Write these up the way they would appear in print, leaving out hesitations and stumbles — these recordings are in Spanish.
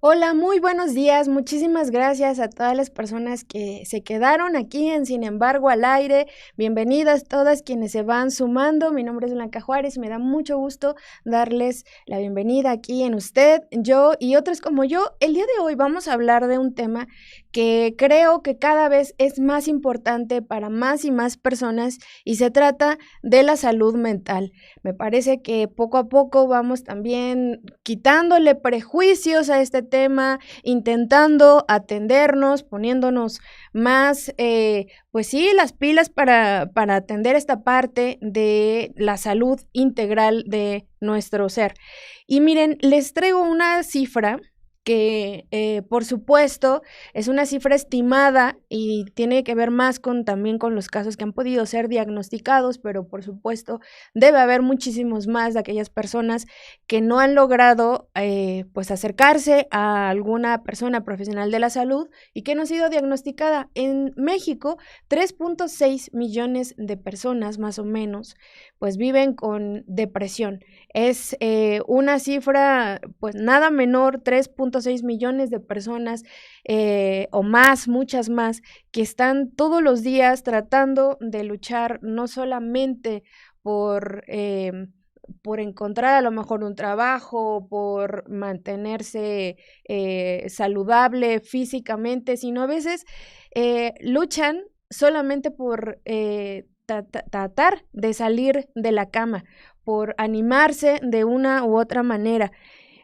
Hola, muy buenos días. Muchísimas gracias a todas las personas que se quedaron aquí en Sin embargo al aire. Bienvenidas todas quienes se van sumando. Mi nombre es Blanca Juárez y me da mucho gusto darles la bienvenida aquí en usted, yo y otros como yo. El día de hoy vamos a hablar de un tema que creo que cada vez es más importante para más y más personas y se trata de la salud mental. Me parece que poco a poco vamos también quitándole prejuicios a este tema, intentando atendernos, poniéndonos más, pues sí, las pilas para atender esta parte de la salud integral de nuestro ser. Y miren, les traigo una cifra que por supuesto es una cifra estimada y tiene que ver más también con los casos que han podido ser diagnosticados, pero por supuesto debe haber muchísimos más de aquellas personas que no han logrado pues acercarse a alguna persona profesional de la salud y que no ha sido diagnosticada. En México, 3.6 millones de personas más o menos pues viven con depresión. Es una cifra pues nada menor, 3.6 millones de personas o más, muchas más, que están todos los días tratando de luchar no solamente por, eh, por encontrar a lo mejor un trabajo, por mantenerse saludable físicamente, sino a veces luchan solamente por tratar de salir de la cama, por animarse de una u otra manera.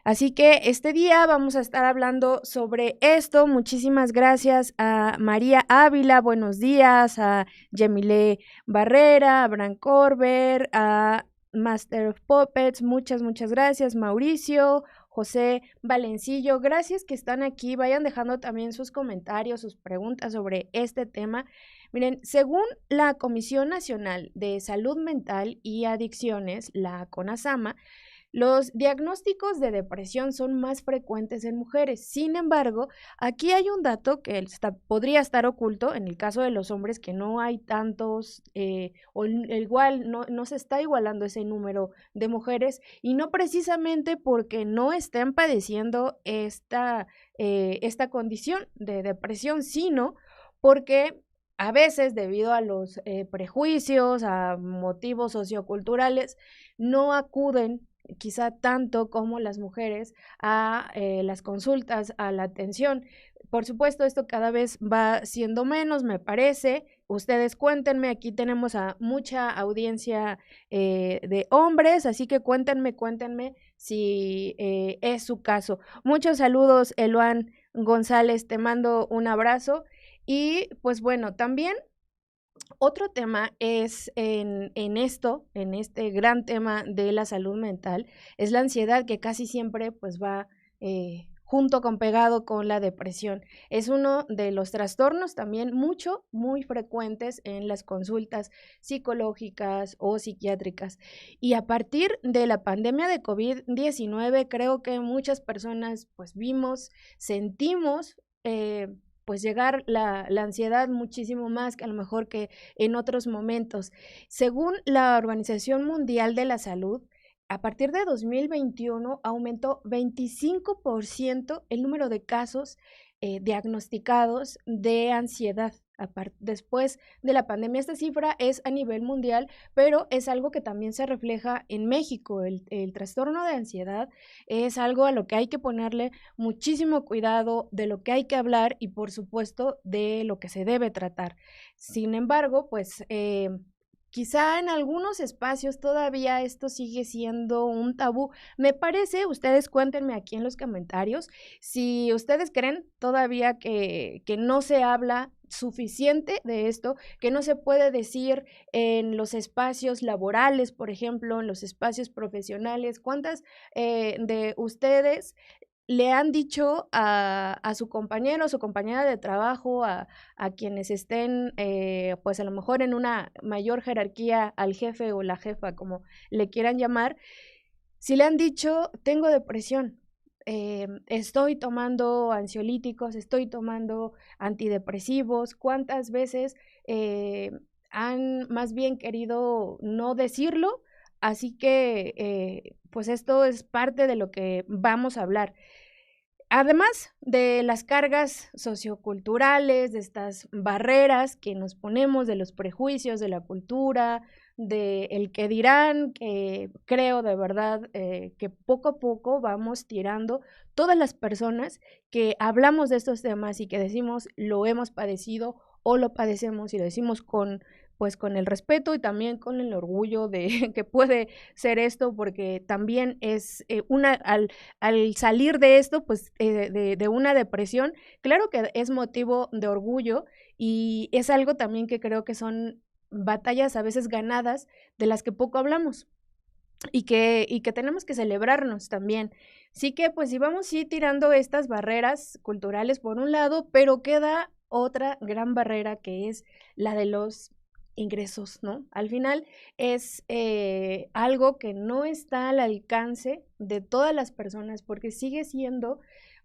Así que este día vamos a estar hablando sobre esto. Muchísimas gracias a María Ávila, buenos días, a Yemile Barrera, a Bran Corber, a Master of Puppets, muchas gracias, Mauricio, José Valencillo, gracias que están aquí, vayan dejando también sus comentarios, sus preguntas sobre este tema. Miren, según la Comisión Nacional de Salud Mental y Adicciones, la CONASAMA, los diagnósticos de depresión son más frecuentes en mujeres. Sin embargo, aquí hay un dato que podría estar oculto en el caso de los hombres, que no hay tantos, o igual no se está igualando ese número de mujeres, y no precisamente porque no estén padeciendo esta condición de depresión, sino porque a veces, debido a los prejuicios, a motivos socioculturales, no acuden quizá tanto como las mujeres a las consultas, a la atención. Por supuesto, esto cada vez va siendo menos, me parece. Ustedes cuéntenme, aquí tenemos a mucha audiencia de hombres, así que cuéntenme si es su caso. Muchos saludos, Eloan González, te mando un abrazo. Y pues bueno, también otro tema es en este gran tema de la salud mental, es la ansiedad que casi siempre pues va junto con pegado con la depresión. Es uno de los trastornos también muy frecuentes en las consultas psicológicas o psiquiátricas. Y a partir de la pandemia de COVID-19, creo que muchas personas pues vimos, sentimos pues llegar la ansiedad muchísimo más que a lo mejor que en otros momentos. Según la Organización Mundial de la Salud, a partir de 2021 aumentó 25% el número de casos diagnosticados de ansiedad. Después de la pandemia, esta cifra es a nivel mundial, pero es algo que también se refleja en México. El trastorno de ansiedad es algo a lo que hay que ponerle muchísimo cuidado, de lo que hay que hablar y por supuesto de lo que se debe tratar. Sin embargo, pues quizá en algunos espacios todavía esto sigue siendo un tabú. Me parece, ustedes cuéntenme aquí en los comentarios, si ustedes creen todavía que no se habla suficiente de esto, que no se puede decir en los espacios laborales, por ejemplo, en los espacios profesionales. ¿Cuántas de ustedes le han dicho a su compañero o su compañera de trabajo, a quienes estén, pues a lo mejor en una mayor jerarquía, al jefe o la jefa, como le quieran llamar, si le han dicho, tengo depresión, estoy tomando ansiolíticos, estoy tomando antidepresivos? ¿Cuántas veces han más bien querido no decirlo? Así que, pues esto es parte de lo que vamos a hablar. además de las cargas socioculturales, de estas barreras que nos ponemos, de los prejuicios, de la cultura, de el que dirán, que creo de verdad que poco a poco vamos tirando todas las personas que hablamos de estos temas y que decimos lo hemos padecido o lo padecemos y lo decimos pues con el respeto y también con el orgullo de que puede ser esto, porque también es al salir de esto, pues de una depresión, claro que es motivo de orgullo y es algo también que creo que son batallas a veces ganadas de las que poco hablamos y que tenemos que celebrarnos también. Sí que pues íbamos sí tirando estas barreras culturales por un lado, pero queda otra gran barrera que es la de los ingresos, ¿no? Al final es algo que no está al alcance de todas las personas porque sigue siendo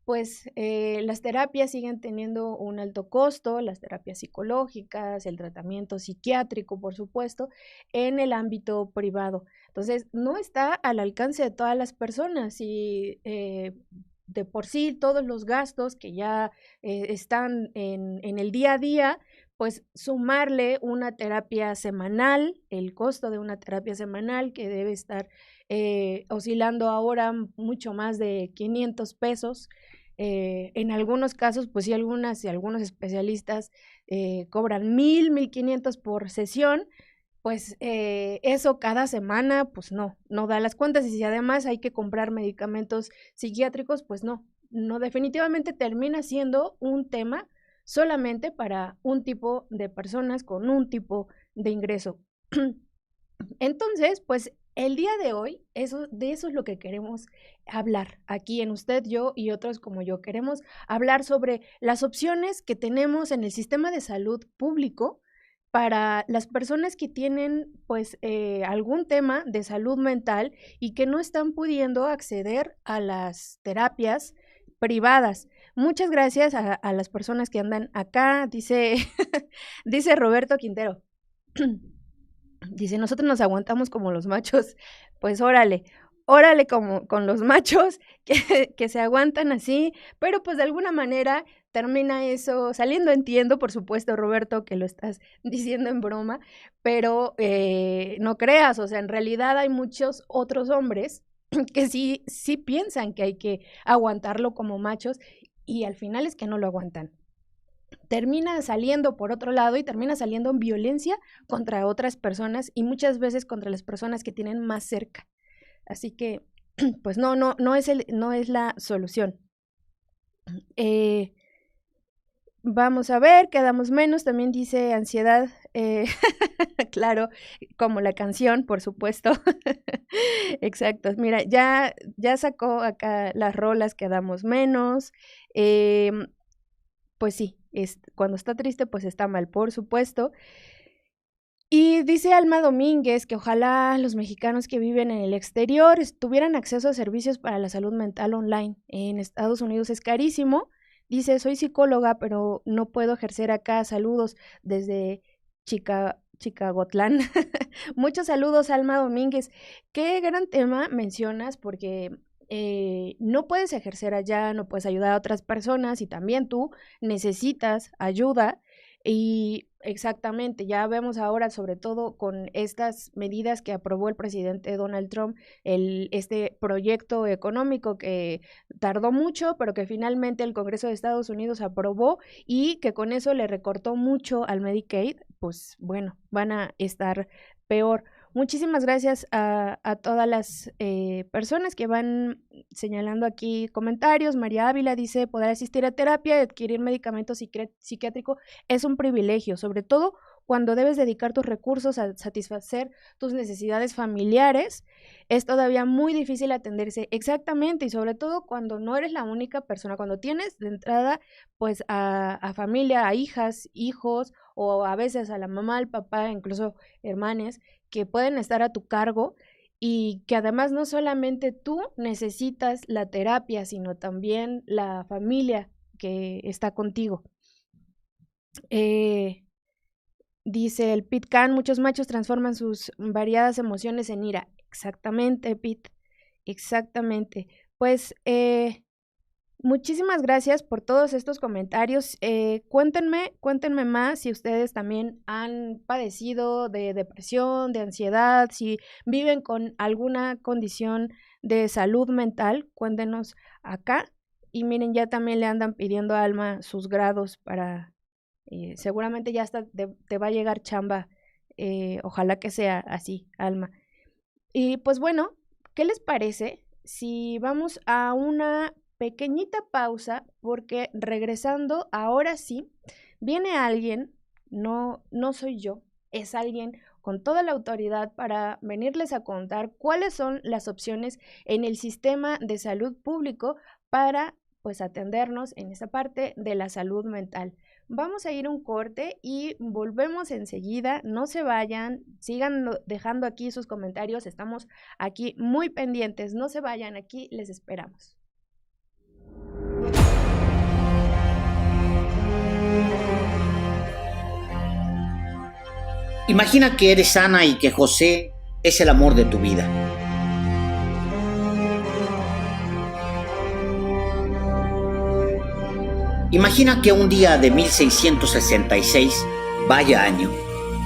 pues las terapias siguen teniendo un alto costo, las terapias psicológicas, el tratamiento psiquiátrico, por supuesto, en el ámbito privado. Entonces, no está al alcance de todas las personas y de por sí todos los gastos que ya están en el día a día, pues sumarle una terapia semanal, el costo de una terapia semanal que debe estar oscilando ahora mucho más de 500 pesos. En algunos casos, pues sí, algunos especialistas cobran 1,500 por sesión, pues eso cada semana, pues no da las cuentas y si además hay que comprar medicamentos psiquiátricos, pues no definitivamente termina siendo un tema solamente para un tipo de personas con un tipo de ingreso. Entonces, pues el día de hoy, de eso es lo que queremos hablar aquí en Usted, Yo y otros como yo. Queremos hablar sobre las opciones que tenemos en el sistema de salud público para las personas que tienen pues algún tema de salud mental y que no están pudiendo acceder a las terapias privadas. Muchas gracias a las personas que andan acá, dice, dice Roberto Quintero. Dice, nosotros nos aguantamos como los machos, pues órale como con los machos que se aguantan así, pero pues de alguna manera termina eso saliendo, entiendo, por supuesto, Roberto, que lo estás diciendo en broma, pero no creas, o sea, en realidad hay muchos otros hombres que sí piensan que hay que aguantarlo como machos y al final es que no lo aguantan. Termina saliendo por otro lado y termina saliendo en violencia contra otras personas y muchas veces contra las personas que tienen más cerca. Así que, pues no es la solución. Vamos a ver, quedamos menos, también dice ansiedad, claro, como la canción, por supuesto. Exacto, mira, ya sacó acá las rolas, quedamos menos. Pues sí, cuando está triste, pues está mal, por supuesto. Y dice Alma Domínguez que ojalá los mexicanos que viven en el exterior tuvieran acceso a servicios para la salud mental online. En Estados Unidos es carísimo. Dice, soy psicóloga, pero no puedo ejercer acá. Saludos desde Chicagotlán. Muchos saludos, Alma Domínguez. Qué gran tema mencionas, porque no puedes ejercer allá, no puedes ayudar a otras personas y también tú necesitas ayuda. Y exactamente, ya vemos ahora, sobre todo con estas medidas que aprobó el presidente Donald Trump, este proyecto económico que tardó mucho, pero que finalmente el Congreso de Estados Unidos aprobó y que con eso le recortó mucho al Medicaid, pues bueno, van a estar peor. Muchísimas gracias a todas las personas que van señalando aquí comentarios. María Ávila dice, poder asistir a terapia y adquirir medicamento psiquiátrico es un privilegio, sobre todo cuando debes dedicar tus recursos a satisfacer tus necesidades familiares. Es todavía muy difícil atenderse exactamente y sobre todo cuando no eres la única persona, cuando tienes de entrada pues a familia, a hijas, hijos o a veces a la mamá, al papá, incluso hermanes que pueden estar a tu cargo y que además no solamente tú necesitas la terapia, sino también la familia que está contigo. Dice el Pit Can, muchos machos transforman sus variadas emociones en ira. Exactamente, Pit, exactamente. Pues Muchísimas gracias por todos estos comentarios. Cuéntenme más si ustedes también han padecido de depresión, de ansiedad, si viven con alguna condición de salud mental, cuéntenos acá. Y miren, ya también le andan pidiendo a Alma sus grados para, seguramente ya hasta te va a llegar chamba. Ojalá que sea así, Alma. Y pues bueno, ¿qué les parece si vamos a una pequeñita pausa? Porque regresando, ahora sí, viene alguien, no soy yo, es alguien con toda la autoridad para venirles a contar cuáles son las opciones en el sistema de salud público para pues atendernos en esa parte de la salud mental. Vamos a ir a un corte y volvemos enseguida. No se vayan, sigan dejando aquí sus comentarios. Estamos aquí muy pendientes. No se vayan, aquí les esperamos. Imagina que eres Ana y que José es el amor de tu vida. Imagina que un día de 1666, vaya año,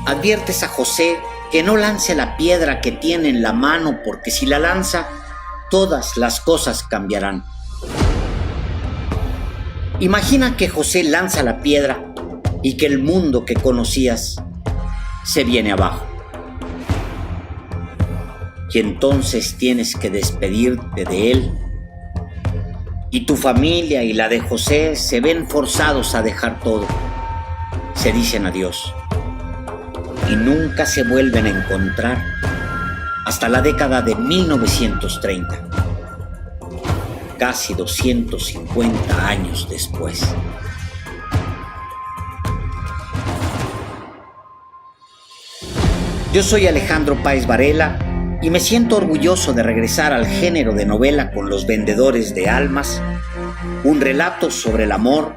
adviertes a José que no lance la piedra que tiene en la mano, porque si la lanza, todas las cosas cambiarán. Imagina que José lanza la piedra y que el mundo que conocías se viene abajo. Y entonces tienes que despedirte de él. Y tu familia y la de José se ven forzados a dejar todo. Se dicen adiós. Y nunca se vuelven a encontrar hasta la década de 1930. Casi 250 años después. Yo soy Alejandro Páez Varela y me siento orgulloso de regresar al género de novela con Los Vendedores de Almas, un relato sobre el amor,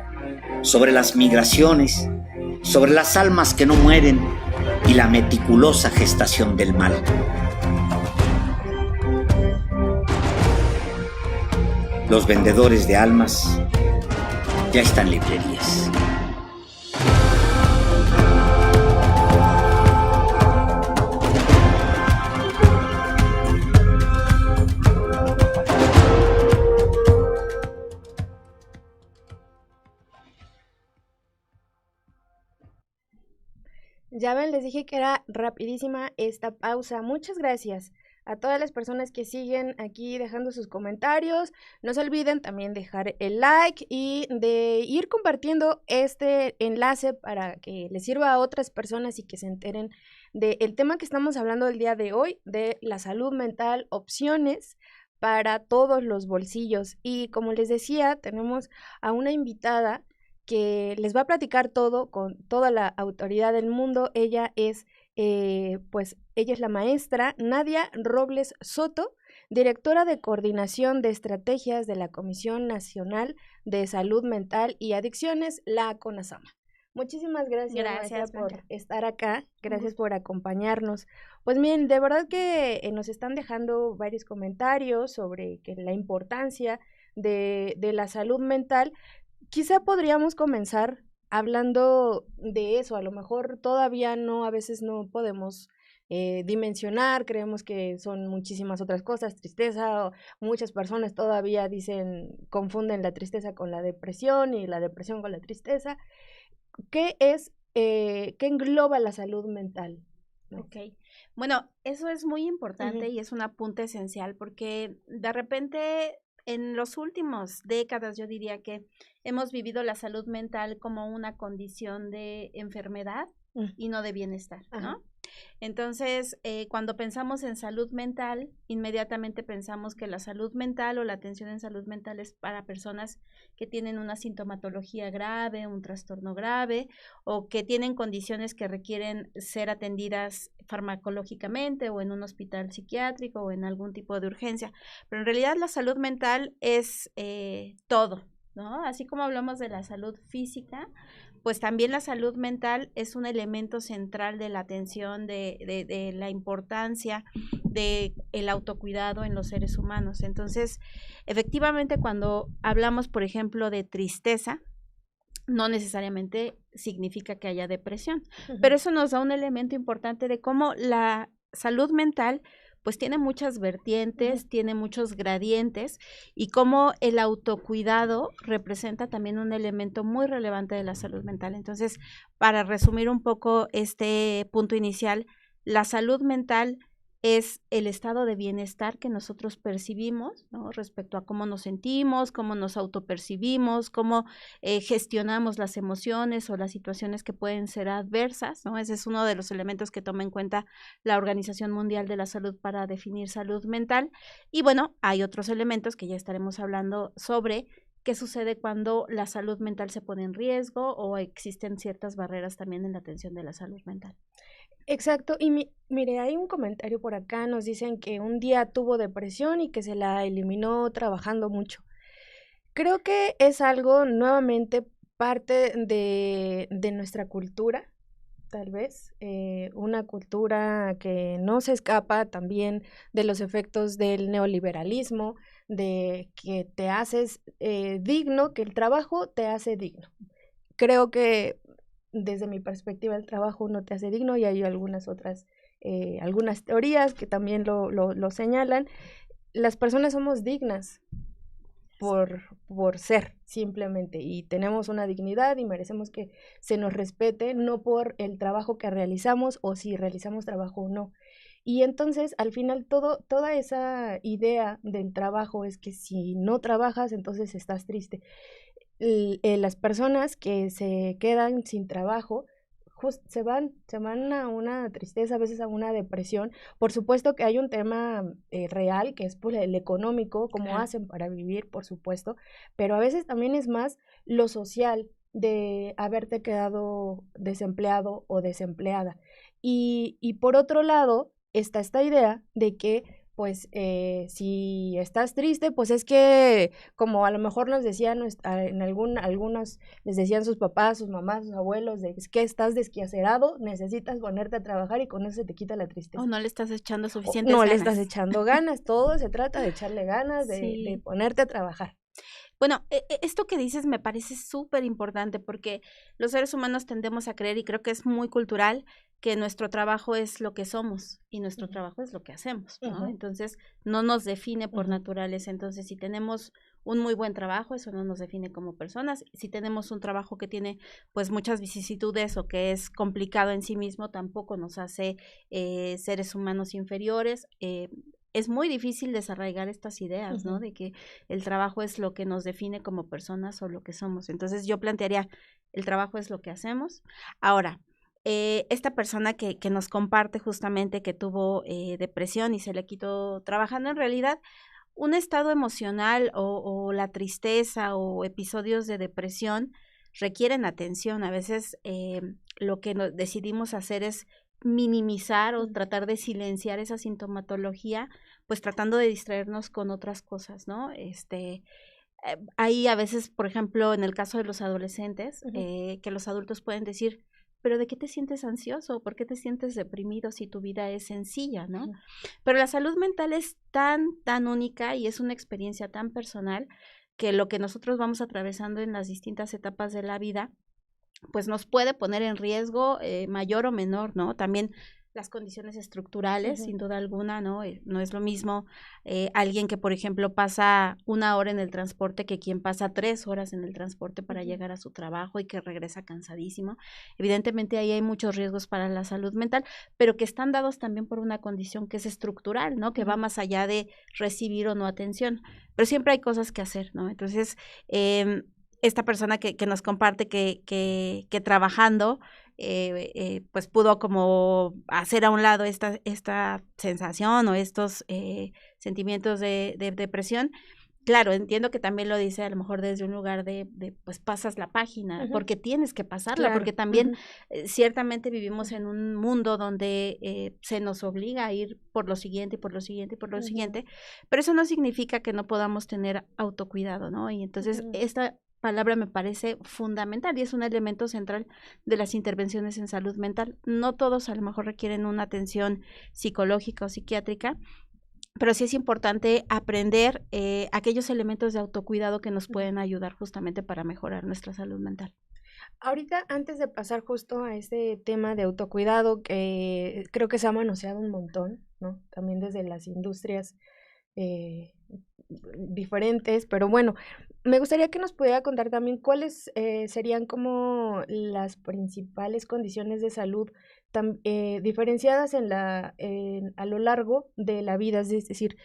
sobre las migraciones, sobre las almas que no mueren y la meticulosa gestación del mal. Los Vendedores de Almas ya están en librerías. Ya ven, les dije que era rapidísima esta pausa. Muchas gracias a todas las personas que siguen aquí dejando sus comentarios. No se olviden también dejar el like y de ir compartiendo este enlace para que les sirva a otras personas y que se enteren del tema que estamos hablando el día de hoy, de la salud mental, opciones para todos los bolsillos. Y como les decía, tenemos a una invitada que les va a platicar todo con toda la autoridad del mundo. Ella es ella es la maestra Nadia Robles Soto, directora de Coordinación de Estrategias de la Comisión Nacional de Salud Mental y Adicciones, la CONASAMA. Muchísimas gracias, maestra, por estar acá, gracias por acompañarnos. Pues miren, de verdad que nos están dejando varios comentarios sobre que la importancia de la salud mental. Quizá podríamos comenzar hablando de eso. A lo mejor todavía no, a veces no podemos dimensionar, creemos que son muchísimas otras cosas, tristeza, o muchas personas todavía confunden la tristeza con la depresión y la depresión con la tristeza. ¿Qué engloba la salud mental? Ok, bueno, eso es muy importante y es un apunte esencial porque de repente en los últimos décadas yo diría que hemos vivido la salud mental como una condición de enfermedad y no de bienestar, ¿no? Entonces, cuando pensamos en salud mental, inmediatamente pensamos que la salud mental o la atención en salud mental es para personas que tienen una sintomatología grave, un trastorno grave o que tienen condiciones que requieren ser atendidas farmacológicamente o en un hospital psiquiátrico o en algún tipo de urgencia. Pero en realidad la salud mental es todo, ¿no? Así como hablamos de la salud física, pues también la salud mental es un elemento central de la atención, de la importancia de el autocuidado en los seres humanos. Entonces, efectivamente, cuando hablamos, por ejemplo, de tristeza, no necesariamente significa que haya depresión, pero eso nos da un elemento importante de cómo la salud mental pues tiene muchas vertientes, tiene muchos gradientes y cómo el autocuidado representa también un elemento muy relevante de la salud mental. Entonces, para resumir un poco este punto inicial, la salud mental es el estado de bienestar que nosotros percibimos, ¿no? Respecto a cómo nos sentimos, cómo nos autopercibimos, cómo gestionamos las emociones o las situaciones que pueden ser adversas, ¿no? Ese es uno de los elementos que toma en cuenta la Organización Mundial de la Salud para definir salud mental. Y bueno, hay otros elementos que ya estaremos hablando sobre qué sucede cuando la salud mental se pone en riesgo o existen ciertas barreras también en la atención de la salud mental. Exacto, y mire, hay un comentario por acá, nos dicen que un día tuvo depresión y que se la eliminó trabajando mucho. Creo que es algo nuevamente parte de nuestra cultura, tal vez, una cultura que no se escapa también de los efectos del neoliberalismo, de que te haces digno, que el trabajo te hace digno. Creo que desde mi perspectiva el trabajo no te hace digno y hay algunas otras, algunas teorías que también lo señalan. Las personas somos dignas por ser simplemente y tenemos una dignidad y merecemos que se nos respete, no por el trabajo que realizamos o si realizamos trabajo o no. Y entonces al final toda esa idea del trabajo es que si no trabajas entonces estás triste. Las personas que se quedan sin trabajo se van a una tristeza, a veces a una depresión. Por supuesto que hay un tema real, que es pues, el económico, cómo hacen para vivir, por supuesto, pero a veces también es más lo social de haberte quedado desempleado o desempleada. Y por otro lado, está esta idea de que pues si estás triste, pues es que como a lo mejor nos decían en algunos les decían sus papás, sus mamás, sus abuelos, de es que estás desquacerado, necesitas ponerte a trabajar y con eso se te quita la tristeza. O no le estás echando suficientes ganas. No le estás echando ganas, todo se trata de echarle ganas, de ponerte a trabajar. Bueno, esto que dices me parece súper importante porque los seres humanos tendemos a creer, y creo que es muy cultural, que nuestro trabajo es lo que somos y nuestro trabajo es lo que hacemos, ¿no? Entonces, no nos define por naturaleza. Entonces, si tenemos un muy buen trabajo, eso no nos define como personas. Si tenemos un trabajo que tiene, pues, muchas vicisitudes o que es complicado en sí mismo, tampoco nos hace seres humanos inferiores. Es muy difícil desarraigar estas ideas, ¿no? De que el trabajo es lo que nos define como personas o lo que somos. Entonces, yo plantearía, el trabajo es lo que hacemos. Ahora, esta persona que nos comparte justamente que tuvo depresión y se le quitó trabajando, en realidad, un estado emocional o la tristeza o episodios de depresión requieren atención. A veces lo que decidimos hacer es minimizar o tratar de silenciar esa sintomatología, pues tratando de distraernos con otras cosas, ¿no? Hay a veces, por ejemplo, en el caso de los adolescentes, que los adultos pueden decir, pero ¿de qué te sientes ansioso? ¿Por qué te sientes deprimido si tu vida es sencilla, no? Pero la salud mental es tan única y es una experiencia tan personal que lo que nosotros vamos atravesando en las distintas etapas de la vida pues nos puede poner en riesgo mayor o menor, ¿no? También las condiciones estructurales, sin duda alguna, ¿no? No es lo mismo alguien que, por ejemplo, pasa 1 hora en el transporte que quien pasa 3 horas en el transporte para llegar a su trabajo y que regresa cansadísimo. Evidentemente ahí hay muchos riesgos para la salud mental, pero que están dados también por una condición que es estructural, ¿no? Que va más allá de recibir o no atención, pero siempre hay cosas que hacer, ¿no? Entonces, esta persona que nos comparte que trabajando pues pudo como hacer a un lado esta sensación o estos sentimientos de depresión. Claro, entiendo que también lo dice a lo mejor desde un lugar de pues pasas la página, porque tienes que pasarla, porque también ciertamente vivimos en un mundo donde se nos obliga a ir por lo siguiente y por lo siguiente y por lo siguiente, pero eso no significa que no podamos tener autocuidado, ¿no? Y entonces esta palabra me parece fundamental y es un elemento central de las intervenciones en salud mental. No todos a lo mejor requieren una atención psicológica o psiquiátrica, pero sí es importante aprender aquellos elementos de autocuidado que nos pueden ayudar justamente para mejorar nuestra salud mental. Ahorita, antes de pasar justo a este tema de autocuidado, que creo que se ha manoseado un montón, ¿no? También desde las industrias eh, diferentes, pero bueno, me gustaría que nos pudiera contar también cuáles serían como las principales condiciones de salud diferenciadas a lo largo de la vida, es decir,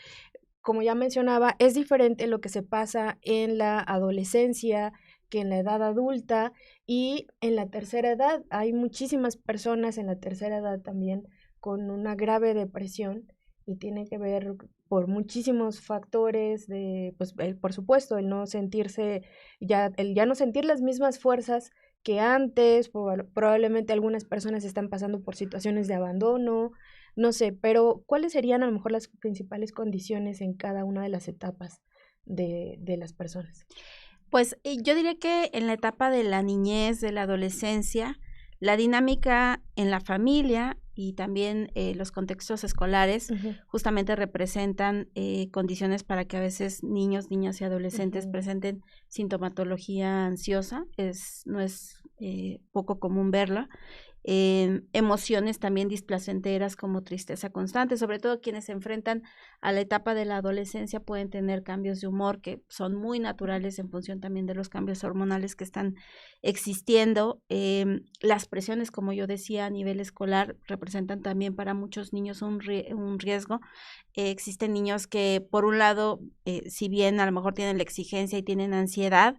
como ya mencionaba, es diferente lo que se pasa en la adolescencia que en la edad adulta y en la tercera edad. Hay muchísimas personas en la tercera edad también con una grave depresión y tiene que ver por muchísimos factores de, pues, por supuesto, el no sentirse, el ya no sentir las mismas fuerzas que antes, probablemente algunas personas están pasando por situaciones de abandono, no sé, pero ¿cuáles serían a lo mejor las principales condiciones en cada una de las etapas de las personas? Pues yo diría que en la etapa de la niñez, de la adolescencia, la dinámica en la familia y también los contextos escolares justamente representan condiciones para que a veces niños, niñas y adolescentes presenten sintomatología ansiosa. No es poco común verla. Emociones también displacenteras como tristeza constante, sobre todo quienes se enfrentan a la etapa de la adolescencia pueden tener cambios de humor que son muy naturales en función también de los cambios hormonales que están existiendo. Las presiones, como yo decía, a nivel escolar representan también para muchos niños un riesgo. Existen niños que, por un lado, si bien a lo mejor tienen la exigencia y tienen ansiedad,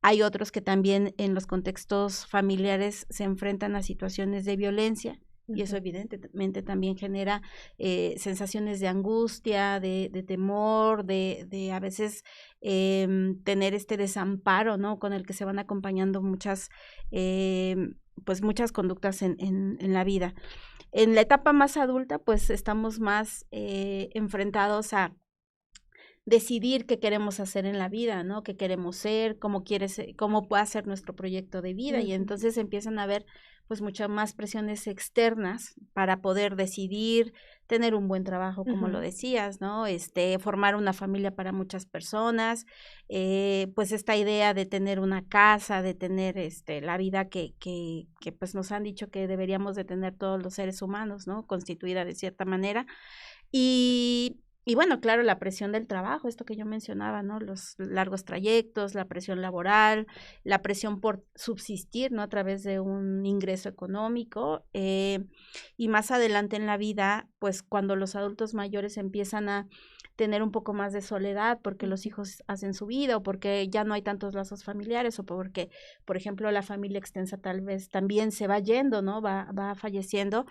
hay otros que también en los contextos familiares se enfrentan a situaciones de violencia y eso evidentemente también genera sensaciones de angustia, de temor, de a veces tener este desamparo, ¿no? Con el que se van acompañando muchas conductas en la vida. En la etapa más adulta, pues estamos más enfrentados a decidir qué queremos hacer en la vida, ¿no? Qué queremos ser, cómo puede ser nuestro proyecto de vida. Y entonces empiezan a haber pues muchas más presiones externas para poder decidir, tener un buen trabajo, como lo decías, ¿no? Formar una familia para muchas personas, pues esta idea de tener una casa, de tener la vida que pues nos han dicho que deberíamos de tener todos los seres humanos, ¿no? Constituida de cierta manera. Y bueno, claro, la presión del trabajo, esto que yo mencionaba, ¿no? Los largos trayectos, la presión laboral, la presión por subsistir, ¿no? A través de un ingreso económico. Y más adelante en la vida, pues cuando los adultos mayores empiezan a tener un poco más de soledad porque los hijos hacen su vida o porque ya no hay tantos lazos familiares o porque, por ejemplo, la familia extensa tal vez también se va yendo, ¿no? Va falleciendo.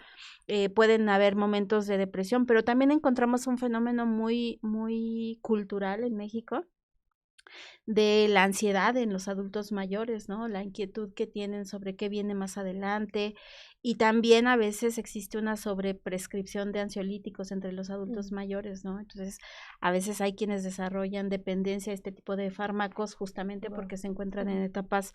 Pueden haber momentos de depresión, pero también encontramos un fenómeno muy, muy cultural en México de la ansiedad en los adultos mayores, ¿no? La inquietud que tienen sobre qué viene más adelante y también a veces existe una sobreprescripción de ansiolíticos entre los adultos mayores, ¿no? Entonces, a veces hay quienes desarrollan dependencia a este tipo de fármacos justamente porque se encuentran en etapas,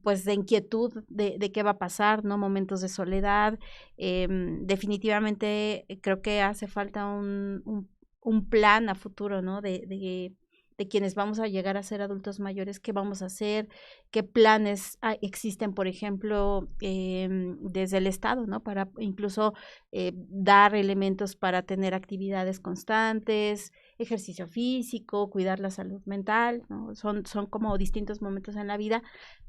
pues, de inquietud de qué va a pasar, ¿no? Momentos de soledad. Definitivamente creo que hace falta un plan a futuro, ¿no? De quienes vamos a llegar a ser adultos mayores, qué vamos a hacer, qué planes existen, por ejemplo, desde el Estado, ¿no? Para incluso dar elementos para tener actividades constantes, ejercicio físico, cuidar la salud mental, ¿no? Son como distintos momentos en la vida.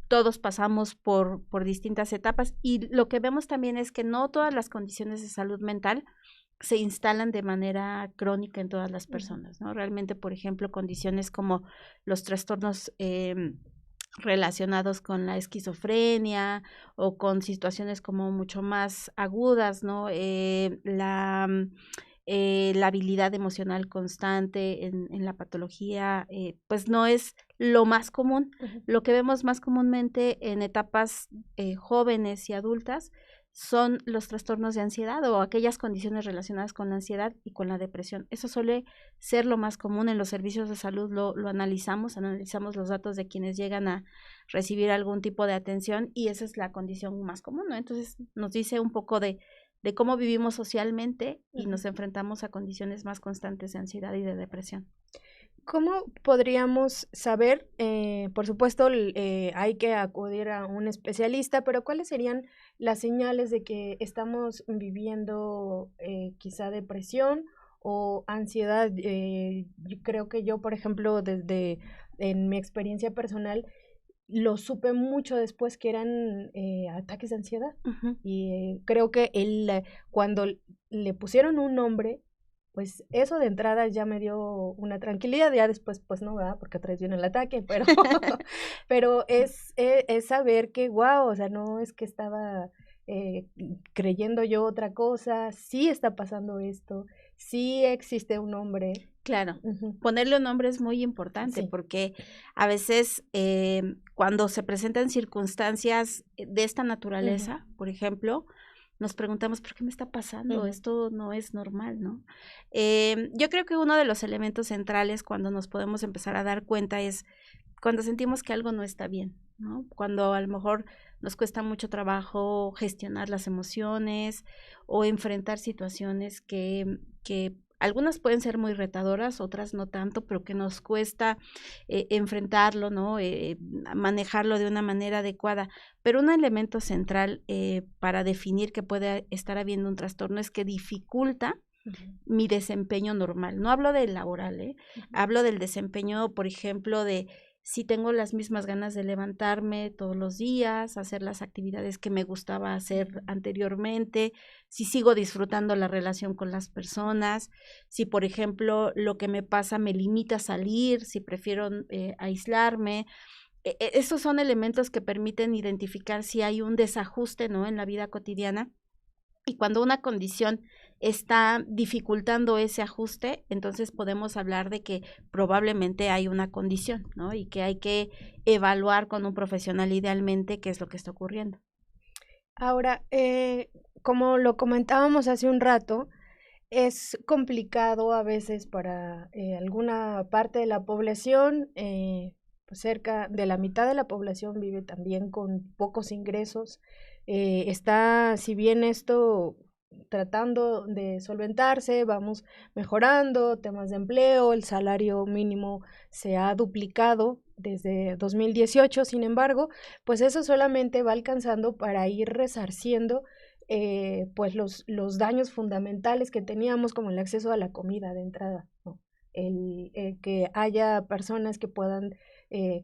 Todos pasamos por distintas etapas y lo que vemos también es que no todas las condiciones de salud mental se instalan de manera crónica en todas las personas, ¿no? Realmente, por ejemplo, condiciones como los trastornos relacionados con la esquizofrenia o con situaciones como mucho más agudas, ¿no? La habilidad emocional constante en la patología, pues no es lo más común. Lo que vemos más comúnmente en etapas jóvenes y adultas son los trastornos de ansiedad o aquellas condiciones relacionadas con la ansiedad y con la depresión. Eso suele ser lo más común en los servicios de salud, lo analizamos los datos de quienes llegan a recibir algún tipo de atención y esa es la condición más común, ¿no? Entonces nos dice un poco de cómo vivimos socialmente y nos enfrentamos a condiciones más constantes de ansiedad y de depresión. ¿Cómo podríamos saber? Por supuesto, hay que acudir a un especialista, pero ¿cuáles serían las señales de que estamos viviendo quizá depresión o ansiedad? Yo creo que yo, por ejemplo, en mi experiencia personal, lo supe mucho después que eran ataques de ansiedad. Y creo que cuando le pusieron un nombre, pues eso de entrada ya me dio una tranquilidad, ya después pues no, ¿verdad? Porque otra vez viene el ataque, pero, pero es saber que, wow, o sea, no es que estaba creyendo yo otra cosa, sí está pasando esto, sí existe un nombre. Claro, ponerle un nombre es muy importante porque a veces cuando se presentan circunstancias de esta naturaleza, por ejemplo, nos preguntamos, ¿por qué me está pasando? Esto no es normal, ¿no? Yo creo que uno de los elementos centrales cuando nos podemos empezar a dar cuenta es cuando sentimos que algo no está bien, ¿no? Cuando a lo mejor nos cuesta mucho trabajo gestionar las emociones o enfrentar situaciones que algunas pueden ser muy retadoras, otras no tanto, pero que nos cuesta enfrentarlo, ¿no? Manejarlo de una manera adecuada. Pero un elemento central para definir que puede estar habiendo un trastorno es que dificulta mi desempeño normal. No hablo del laboral, hablo del desempeño, por ejemplo, de si tengo las mismas ganas de levantarme todos los días, hacer las actividades que me gustaba hacer anteriormente, si sigo disfrutando la relación con las personas, si por ejemplo lo que me pasa me limita a salir, si prefiero aislarme. Esos son elementos que permiten identificar si hay un desajuste, ¿no? En la vida cotidiana. Y cuando una condición está dificultando ese ajuste, entonces podemos hablar de que probablemente hay una condición, ¿no? Y que hay que evaluar con un profesional idealmente qué es lo que está ocurriendo. Ahora, como lo comentábamos hace un rato, es complicado a veces para alguna parte de la población, pues cerca de la mitad de la población vive también con pocos ingresos. Está, si bien esto tratando de solventarse, vamos mejorando temas de empleo, el salario mínimo se ha duplicado desde 2018, sin embargo, pues eso solamente va alcanzando para ir resarciendo pues los daños fundamentales que teníamos, como el acceso a la comida de entrada, ¿no? El que haya personas que puedan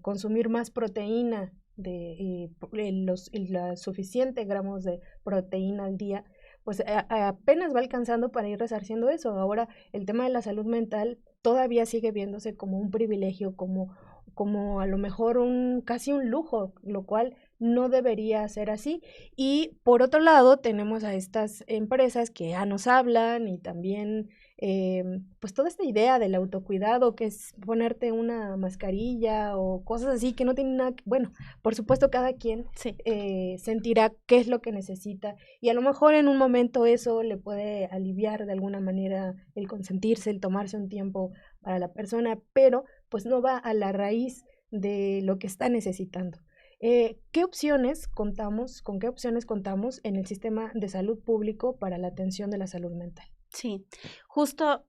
consumir más proteína los suficientes gramos de proteína al día, pues apenas va alcanzando para ir resarciendo eso. Ahora el tema de la salud mental todavía sigue viéndose como un privilegio, como a lo mejor casi un lujo, lo cual no debería ser así. Y por otro lado tenemos a estas empresas que ya nos hablan y también pues toda esta idea del autocuidado, que es ponerte una mascarilla o cosas así que no tienen nada, bueno, por supuesto cada quien sentirá qué es lo que necesita y a lo mejor en un momento eso le puede aliviar de alguna manera el consentirse, el tomarse un tiempo para la persona, pero pues no va a la raíz de lo que está necesitando. ¿Con qué opciones contamos en el sistema de salud público para la atención de la salud mental? Sí, justo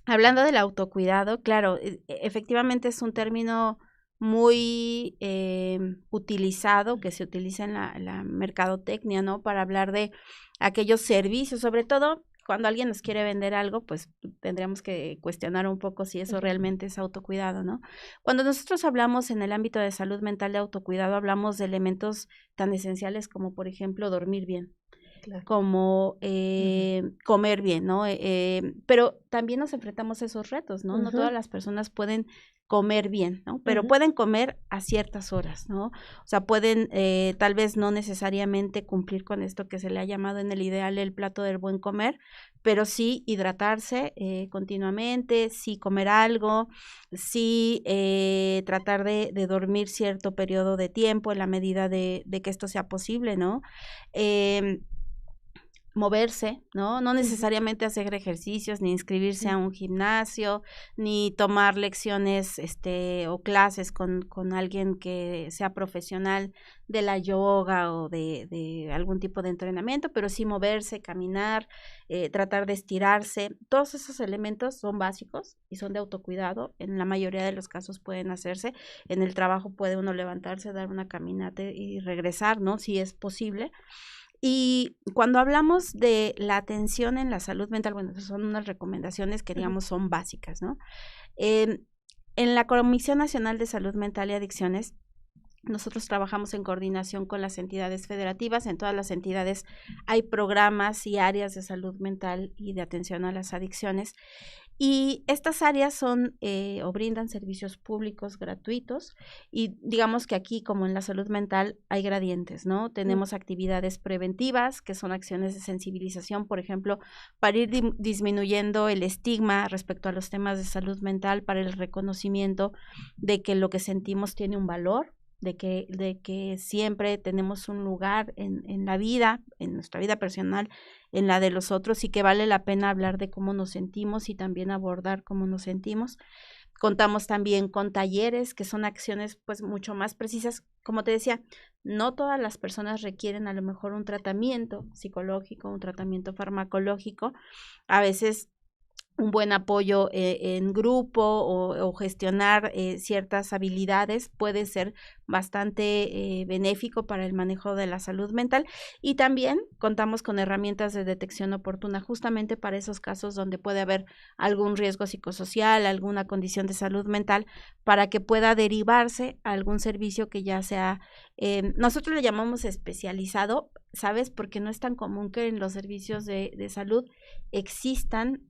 hablando del autocuidado, claro, efectivamente es un término muy utilizado, que se utiliza en la mercadotecnia, ¿no? Para hablar de aquellos servicios, sobre todo cuando alguien nos quiere vender algo, pues tendríamos que cuestionar un poco si eso realmente es autocuidado, ¿no? Cuando nosotros hablamos en el ámbito de salud mental de autocuidado, hablamos de elementos tan esenciales como, por ejemplo, dormir bien. Claro. Como comer bien, ¿no? Pero también nos enfrentamos a esos retos, ¿no? No todas las personas pueden comer bien, ¿no? Pero pueden comer a ciertas horas, ¿no? O sea, pueden tal vez no necesariamente cumplir con esto que se le ha llamado en el ideal el plato del buen comer, pero sí hidratarse continuamente, sí comer algo, sí tratar de dormir cierto periodo de tiempo en la medida de que esto sea posible, ¿no? Moverse, ¿no? No necesariamente hacer ejercicios, ni inscribirse a un gimnasio, ni tomar lecciones, o clases con alguien que sea profesional de la yoga o de algún tipo de entrenamiento, pero sí moverse, caminar, tratar de estirarse. Todos esos elementos son básicos y son de autocuidado. En la mayoría de los casos pueden hacerse. En el trabajo puede uno levantarse, dar una caminata y regresar, ¿no? Si es posible. Y cuando hablamos de la atención en la salud mental, bueno, son unas recomendaciones que digamos son básicas, ¿no? En la Comisión Nacional de Salud Mental y Adicciones, nosotros trabajamos en coordinación con las entidades federativas. En todas las entidades hay programas y áreas de salud mental y de atención a las adicciones. Y estas áreas son o brindan servicios públicos gratuitos y digamos que aquí, como en la salud mental, hay gradientes, ¿no? Tenemos actividades preventivas, que son acciones de sensibilización, por ejemplo, para ir disminuyendo el estigma respecto a los temas de salud mental, para el reconocimiento de que lo que sentimos tiene un valor, de que siempre tenemos un lugar en la vida, en nuestra vida personal, en la de los otros, y que vale la pena hablar de cómo nos sentimos y también abordar cómo nos sentimos. Contamos también con talleres, que son acciones pues mucho más precisas. Como te decía, no todas las personas requieren a lo mejor un tratamiento psicológico, un tratamiento farmacológico. A veces un buen apoyo en grupo o gestionar ciertas habilidades puede ser bastante benéfico para el manejo de la salud mental, y también contamos con herramientas de detección oportuna justamente para esos casos donde puede haber algún riesgo psicosocial, alguna condición de salud mental, para que pueda derivarse a algún servicio que ya sea, nosotros le llamamos especializado, ¿sabes? Porque no es tan común que en los servicios de salud existan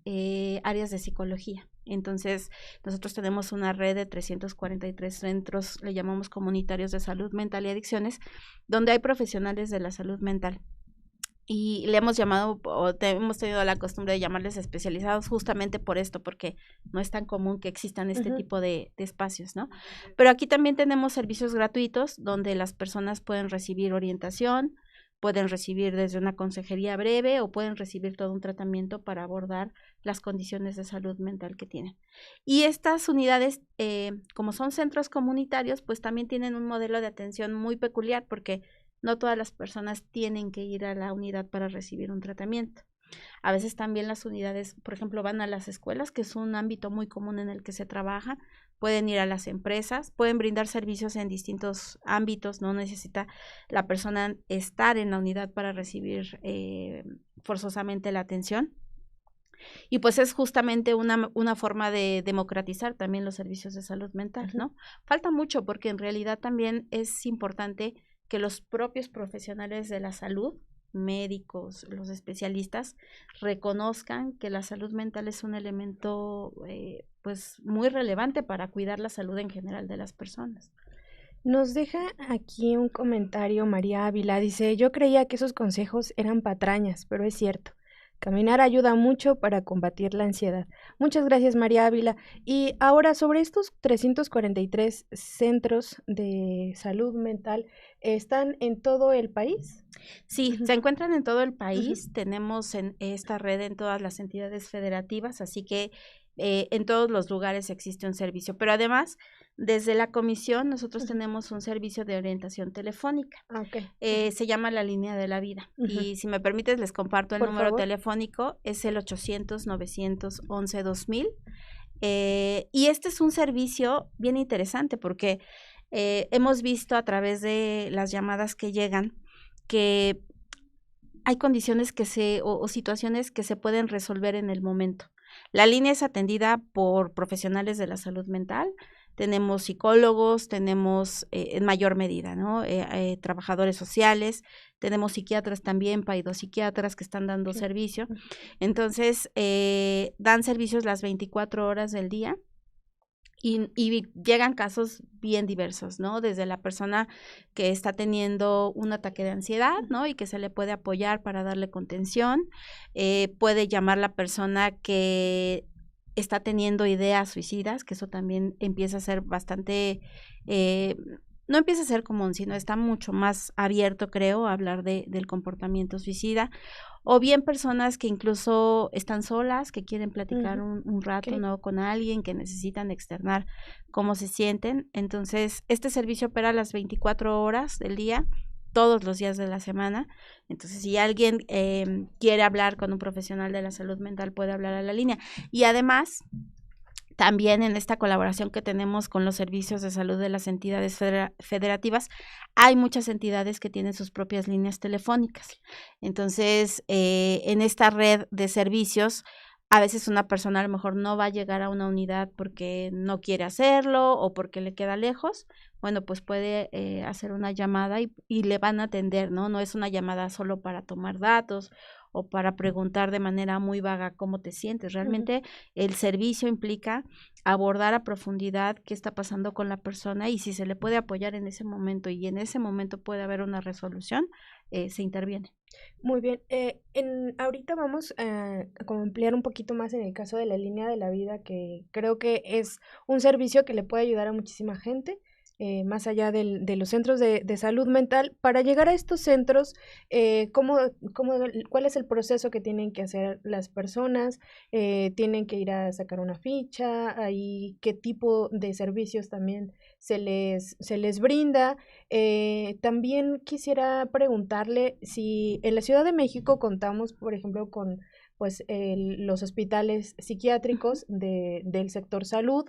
áreas de psicología. Entonces, nosotros tenemos una red de 343 centros, le llamamos comunitarios de salud mental y adicciones, donde hay profesionales de la salud mental. Y le hemos llamado, hemos tenido la costumbre de llamarles especializados justamente por esto, porque no es tan común que existan este tipo de espacios, ¿no? Pero aquí también tenemos servicios gratuitos donde las personas pueden recibir orientación, pueden recibir desde una consejería breve o pueden recibir todo un tratamiento para abordar las condiciones de salud mental que tienen. Y estas unidades, como son centros comunitarios, pues también tienen un modelo de atención muy peculiar, porque no todas las personas tienen que ir a la unidad para recibir un tratamiento. A veces también las unidades, por ejemplo, van a las escuelas, que es un ámbito muy común en el que se trabaja, pueden ir a las empresas, pueden brindar servicios en distintos ámbitos, no necesita la persona estar en la unidad para recibir forzosamente la atención. Y pues es justamente una forma de democratizar también los servicios de salud mental, ¿no? Falta mucho, porque en realidad también es importante que los propios profesionales de la salud, médicos, los especialistas, reconozcan que la salud mental es un elemento pues muy relevante para cuidar la salud en general de las personas. Nos deja aquí un comentario María Ávila, dice: yo creía que esos consejos eran patrañas, pero es cierto. Caminar ayuda mucho para combatir la ansiedad. Muchas gracias, María Ávila. Y ahora, sobre estos 343 centros de salud mental, ¿están en todo el país? Sí, se encuentran en todo el país. Tenemos en esta red en todas las entidades federativas, así que en todos los lugares existe un servicio. Pero además, desde la comisión, nosotros tenemos un servicio de orientación telefónica. Se llama La Línea de la Vida. Y si me permites, les comparto el número telefónico. Es el 800-911-2000. Y este es un servicio bien interesante, porque hemos visto a través de las llamadas que llegan que hay condiciones o situaciones que se pueden resolver en el momento. La línea es atendida por profesionales de la salud mental. Tenemos psicólogos, tenemos en mayor medida, ¿no? Trabajadores sociales, tenemos psiquiatras también, paidopsiquiatras que están dando servicio. Entonces, dan servicios las 24 horas del día. Y llegan casos bien diversos, ¿no? Desde la persona que está teniendo un ataque de ansiedad, ¿no? Y que se le puede apoyar para darle contención. Puede llamar la persona que está teniendo ideas suicidas, que eso también empieza a ser bastante, no empieza a ser común, sino está mucho más abierto, creo, a hablar del comportamiento suicida. O bien personas que incluso están solas, que quieren platicar un rato, Okay. ¿no? Con alguien, que necesitan externar cómo se sienten. Entonces, este servicio opera las 24 horas del día, todos los días de la semana. Entonces, si alguien quiere hablar con un profesional de la salud mental, puede hablar a la línea. Y además, también en esta colaboración que tenemos con los servicios de salud de las entidades federativas, hay muchas entidades que tienen sus propias líneas telefónicas. Entonces, en esta red de servicios, a veces una persona a lo mejor no va a llegar a una unidad porque no quiere hacerlo o porque le queda lejos. Bueno, pues puede hacer una llamada y le van a atender, ¿no? No es una llamada solo para tomar datos o para preguntar de manera muy vaga cómo te sientes. Realmente el servicio implica abordar a profundidad qué está pasando con la persona y si se le puede apoyar en ese momento y en ese momento puede haber una resolución, se interviene. Muy bien. Ahorita vamos a como ampliar un poquito más en el caso de la línea de la vida, que creo que es un servicio que le puede ayudar a muchísima gente, más allá de los centros de salud mental. Para llegar a estos centros, ¿cuál es el proceso que tienen que hacer las personas? ¿Tienen que ir a sacar una ficha? ¿Ahí qué tipo de servicios también se les brinda? También quisiera preguntarle si en la Ciudad de México contamos, por ejemplo, con pues los hospitales psiquiátricos del sector salud.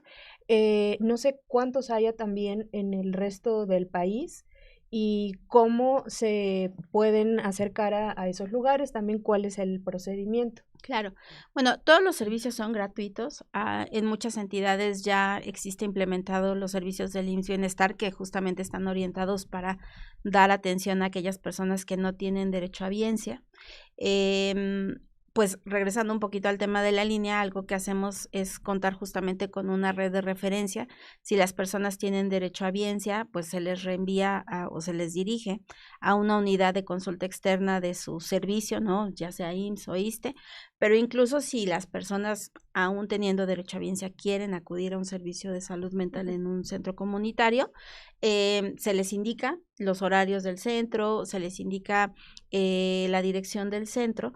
No sé cuántos haya también en el resto del país y cómo se pueden acercar a esos lugares, también cuál es el procedimiento. Claro. Bueno, todos los servicios son gratuitos. En muchas entidades ya existe implementado los servicios del IMSS Bienestar que justamente están orientados para dar atención a aquellas personas que no tienen derecho a biencia. Pues regresando un poquito al tema de la línea, algo que hacemos es contar justamente con una red de referencia. Si las personas tienen derecho a biencia, pues se les reenvía o se les dirige a una unidad de consulta externa de su servicio, ¿no? Ya sea IMSS o ISSSTE, pero incluso si las personas, aún teniendo derecho a biencia, quieren acudir a un servicio de salud mental en un centro comunitario, se les indica los horarios del centro, se les indica la dirección del centro.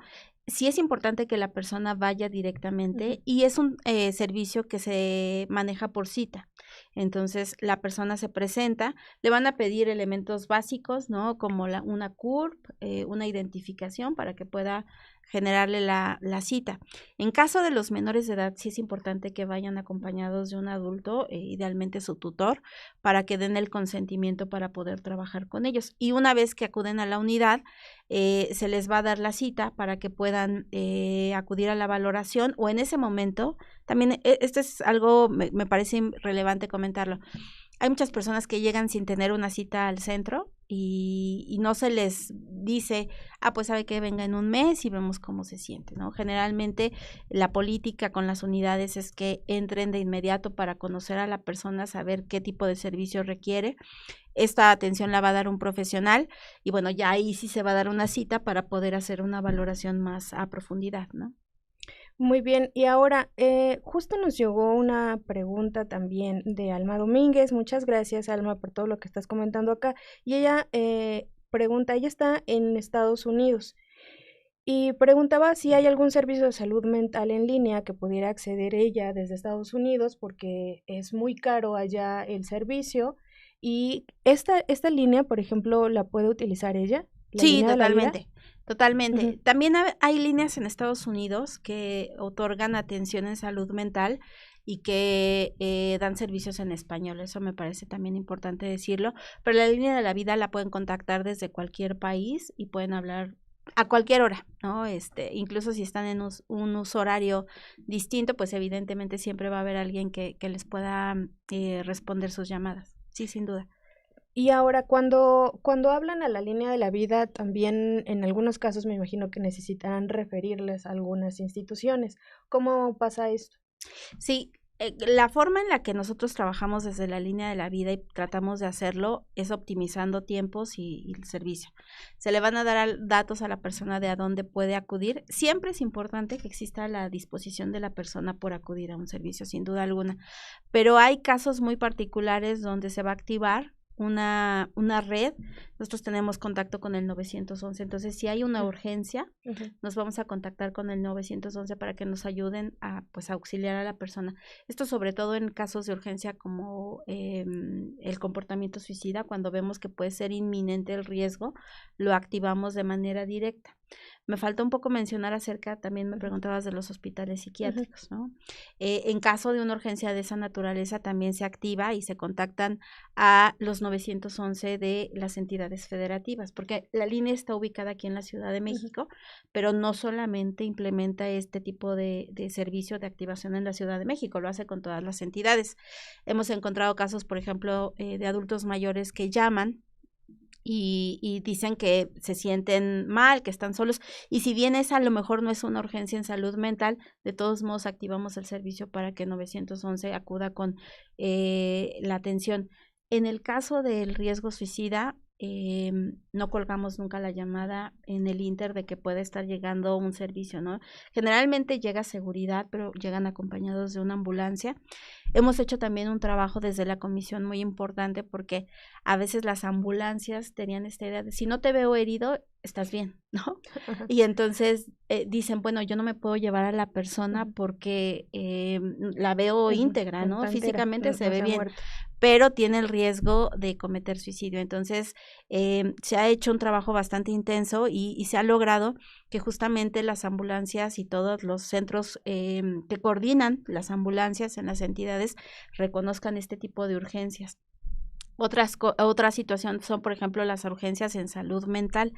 Sí es importante que la persona vaya directamente y es un servicio que se maneja por cita. Entonces, la persona se presenta, le van a pedir elementos básicos, ¿no? Como una CURP, una identificación para que pueda generarle la cita. En caso de los menores de edad, sí es importante que vayan acompañados de un adulto, idealmente su tutor, para que den el consentimiento para poder trabajar con ellos. Y una vez que acuden a la unidad, se les va a dar la cita para que puedan acudir a la valoración o en ese momento, también esto es algo, me parece relevante comentarlo. Hay muchas personas que llegan sin tener una cita al centro y no se les dice, pues sabe que venga en un mes y vemos cómo se siente, ¿no? Generalmente la política con las unidades es que entren de inmediato para conocer a la persona, saber qué tipo de servicio requiere. Esta atención la va a dar un profesional y bueno, ya ahí sí se va a dar una cita para poder hacer una valoración más a profundidad, ¿no? Muy bien, y ahora justo nos llegó una pregunta también de Alma Domínguez. Muchas gracias, Alma, por todo lo que estás comentando acá. Y ella pregunta, ella está en Estados Unidos y preguntaba si hay algún servicio de salud mental en línea que pudiera acceder ella desde Estados Unidos porque es muy caro allá el servicio. Y esta línea, por ejemplo, ¿la puede utilizar ella? ¿La Sí, línea de la vida? totalmente. Ujú. También hay líneas en Estados Unidos que otorgan atención en salud mental y que dan servicios en español. Eso me parece también importante decirlo. Pero la línea de la vida la pueden contactar desde cualquier país y pueden hablar a cualquier hora, ¿no? Incluso si están en un uso horario distinto, pues evidentemente siempre va a haber alguien que les pueda responder sus llamadas. Sí, sin duda. Y ahora, cuando hablan a la línea de la vida, también en algunos casos me imagino que necesitarán referirles a algunas instituciones. ¿Cómo pasa esto? Sí, la forma en la que nosotros trabajamos desde la línea de la vida y tratamos de hacerlo es optimizando tiempos y el servicio. Se le van a dar datos a la persona de a dónde puede acudir. Siempre es importante que exista la disposición de la persona por acudir a un servicio, sin duda alguna. Pero hay casos muy particulares donde se va a activar una red. Nosotros tenemos contacto con el 911, entonces si hay una urgencia, nos vamos a contactar con el 911 para que nos ayuden a pues auxiliar a la persona. Esto sobre todo en casos de urgencia como el comportamiento suicida, cuando vemos que puede ser inminente el riesgo, lo activamos de manera directa. Me falta un poco mencionar acerca, también me preguntabas de los hospitales psiquiátricos, ¿no? En caso de una urgencia de esa naturaleza también se activa y se contactan a los 911 de las entidades federativas, porque la línea está ubicada aquí en la Ciudad de México, pero no solamente implementa este tipo de servicio de activación en la Ciudad de México, lo hace con todas las entidades. Hemos encontrado casos, por ejemplo, de adultos mayores que llaman y dicen que se sienten mal, que están solos, y si bien esa a lo mejor no es una urgencia en salud mental, de todos modos activamos el servicio para que 911 acuda con la atención. En el caso del riesgo suicida, no colgamos nunca la llamada en el inter de que puede estar llegando un servicio, ¿no? Generalmente llega seguridad, pero llegan acompañados de una ambulancia. Hemos hecho también un trabajo desde la comisión muy importante porque a veces las ambulancias tenían esta idea de si no te veo herido, estás bien, ¿no? Y entonces dicen, bueno, yo no me puedo llevar a la persona porque la veo íntegra, ¿no? Físicamente se ve bien, pero tiene el riesgo de cometer suicidio. Entonces, se ha hecho un trabajo bastante intenso y se ha logrado que justamente las ambulancias y todos los centros que coordinan las ambulancias en las entidades reconozcan este tipo de urgencias. Otra situación son, por ejemplo, las urgencias en salud mental.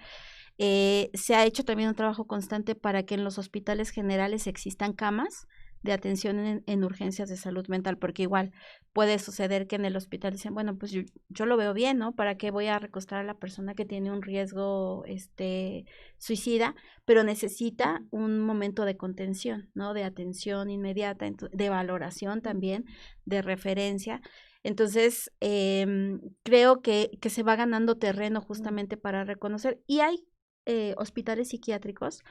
Se ha hecho también un trabajo constante para que en los hospitales generales existan camas de atención en urgencias de salud mental, porque igual puede suceder que en el hospital dicen, bueno, pues yo lo veo bien, ¿no? ¿Para qué voy a recostar a la persona que tiene un riesgo suicida? Pero necesita un momento de contención, ¿no? De atención inmediata, de valoración también, de referencia. Entonces, creo que se va ganando terreno justamente para reconocer, y hay hospitales psiquiátricos,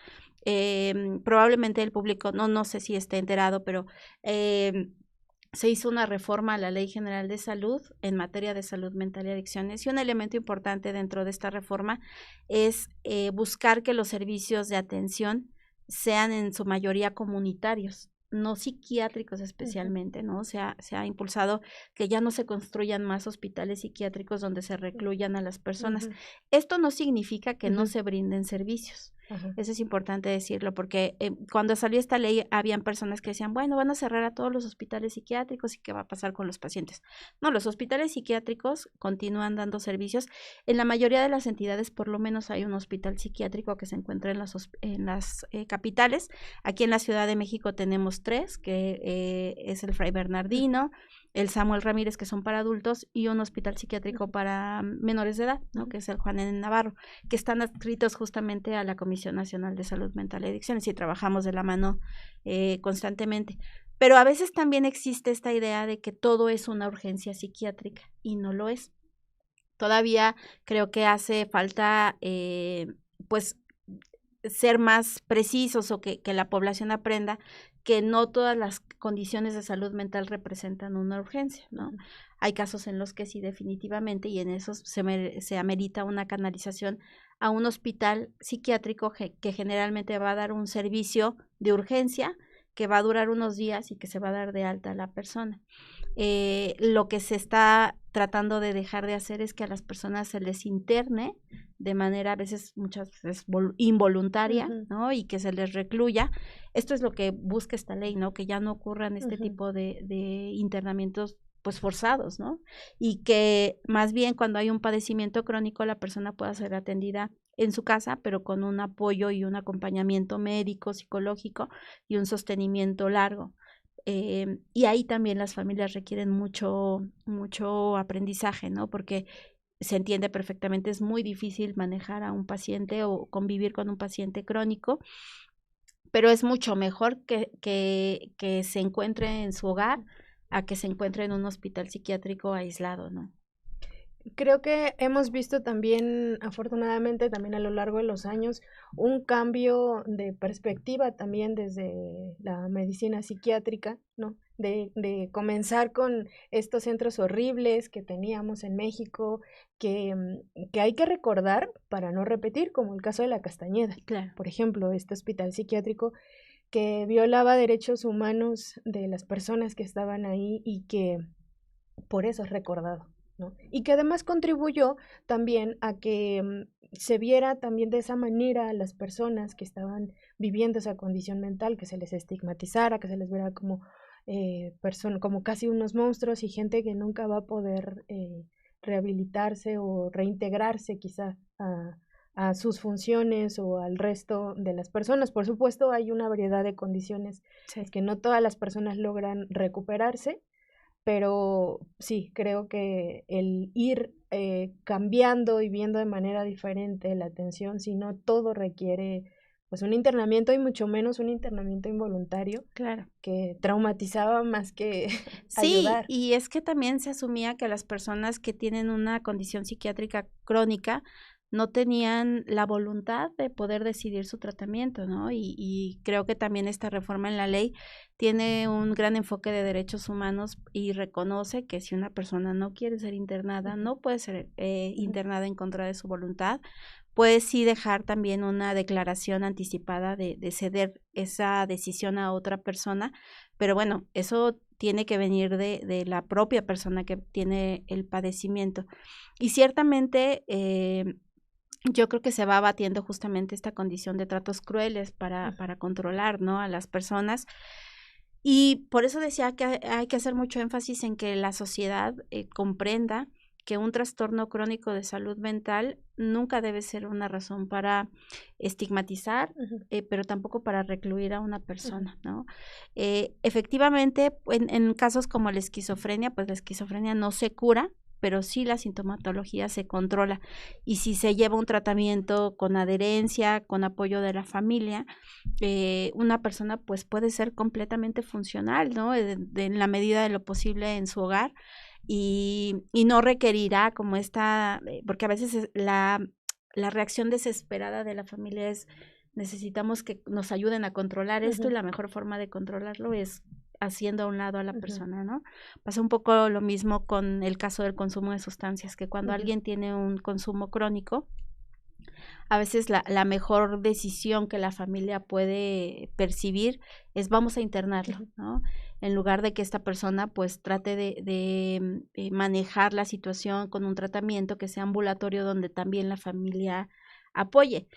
probablemente el público, no sé si esté enterado, pero se hizo una reforma a la Ley General de Salud en materia de salud mental y adicciones, y un elemento importante dentro de esta reforma es buscar que los servicios de atención sean en su mayoría comunitarios, no psiquiátricos especialmente, ¿no? Se ha impulsado que ya no se construyan más hospitales psiquiátricos donde se recluyan a las personas. Esto no significa que no se brinden servicios. Eso es importante decirlo, porque cuando salió esta ley habían personas que decían, bueno, van a cerrar a todos los hospitales psiquiátricos y qué va a pasar con los pacientes. No, los hospitales psiquiátricos continúan dando servicios. En la mayoría de las entidades por lo menos hay un hospital psiquiátrico que se encuentra en las capitales. Aquí en la Ciudad de México tenemos 3, que es el Fray Bernardino, el Samuel Ramírez, que son para adultos, y un hospital psiquiátrico para menores de edad, ¿no? Que es el Juan N. Navarro, que están adscritos justamente a la Comisión Nacional de Salud Mental y Adicciones, y trabajamos de la mano constantemente. Pero a veces también existe esta idea de que todo es una urgencia psiquiátrica, y no lo es. Todavía creo que hace falta, pues, ser más precisos, o que la población aprenda que no todas las condiciones de salud mental representan una urgencia, ¿no? Hay casos en los que sí, definitivamente, y en esos se amerita una canalización a un hospital psiquiátrico que generalmente va a dar un servicio de urgencia que va a durar unos días y que se va a dar de alta a la persona. Lo que se está tratando de dejar de hacer es que a las personas se les interne de manera muchas veces involuntaria, ¿no? Y que se les recluya. Esto es lo que busca esta ley, ¿no? Que ya no ocurran este tipo de internamientos pues forzados, ¿no? Y que más bien cuando hay un padecimiento crónico la persona pueda ser atendida en su casa, pero con un apoyo y un acompañamiento médico, psicológico y un sostenimiento largo. Y ahí también las familias requieren mucho aprendizaje, ¿no? Porque se entiende perfectamente, es muy difícil manejar a un paciente o convivir con un paciente crónico, pero es mucho mejor que se encuentre en su hogar a que se encuentre en un hospital psiquiátrico aislado, ¿no? Creo que hemos visto también, afortunadamente, también a lo largo de los años, un cambio de perspectiva también desde la medicina psiquiátrica, ¿no? De comenzar con estos centros horribles que teníamos en México, que hay que recordar para no repetir, como el caso de la Castañeda. Claro. Por ejemplo, este hospital psiquiátrico que violaba derechos humanos de las personas que estaban ahí y que por eso es recordado, ¿no? Y que además contribuyó también a que se viera también de esa manera a las personas que estaban viviendo esa condición mental, que se les estigmatizara, que se les viera como como casi unos monstruos y gente que nunca va a poder rehabilitarse o reintegrarse quizá a sus funciones o al resto de las personas. Por supuesto, hay una variedad de condiciones que no todas las personas logran recuperarse, pero sí, creo que el ir cambiando y viendo de manera diferente la atención, si no todo requiere pues un internamiento y mucho menos un internamiento involuntario, claro, que traumatizaba más que sí, ayudar. y es que también se asumía que las personas que tienen una condición psiquiátrica crónica no tenían la voluntad de poder decidir su tratamiento, ¿no? Y creo que también esta reforma en la ley tiene un gran enfoque de derechos humanos y reconoce que si una persona no quiere ser internada, no puede ser internada en contra de su voluntad, puede sí dejar también una declaración anticipada de ceder esa decisión a otra persona, pero bueno, eso tiene que venir de la propia persona que tiene el padecimiento. Y ciertamente yo creo que se va abatiendo justamente esta condición de tratos crueles para controlar, ¿no?, a las personas. Y por eso decía que hay que hacer mucho énfasis en que la sociedad comprenda que un trastorno crónico de salud mental nunca debe ser una razón para estigmatizar, pero tampoco para recluir a una persona, ¿no? Efectivamente, en casos como la esquizofrenia, pues la esquizofrenia no se cura, pero sí la sintomatología se controla. Y si se lleva un tratamiento con adherencia, con apoyo de la familia, una persona pues puede ser completamente funcional, ¿no? En la medida de lo posible en su hogar y no requerirá como porque a veces la reacción desesperada de la familia es necesitamos que nos ayuden a controlar esto y la mejor forma de controlarlo es haciendo a un lado a la persona, ¿no? Pasa un poco lo mismo con el caso del consumo de sustancias, que cuando alguien tiene un consumo crónico, a veces la mejor decisión que la familia puede percibir es vamos a internarlo, ¿no? En lugar de que esta persona pues trate de manejar la situación con un tratamiento que sea ambulatorio donde también la familia apoye.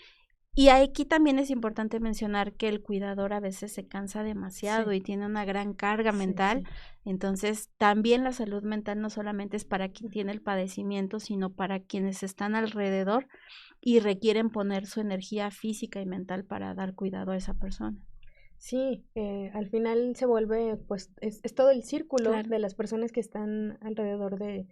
Y aquí también es importante mencionar que el cuidador a veces se cansa demasiado y tiene una gran carga mental, entonces también la salud mental no solamente es para quien tiene el padecimiento, sino para quienes están alrededor y requieren poner su energía física y mental para dar cuidado a esa persona. Sí, al final se vuelve, pues, es todo el círculo de las personas que están alrededor de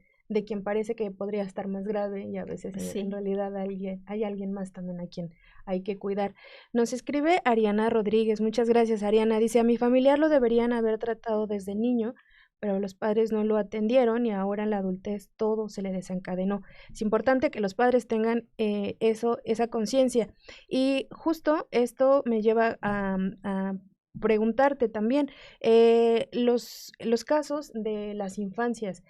quien parece que podría estar más grave y a veces en realidad hay alguien más también a quien hay que cuidar. Nos escribe Ariana Rodríguez, muchas gracias Ariana, dice, a mi familiar lo deberían haber tratado desde niño, pero los padres no lo atendieron y ahora en la adultez todo se le desencadenó. Es importante que los padres tengan esa conciencia. Y justo esto me lleva a preguntarte también, los casos de las infancias,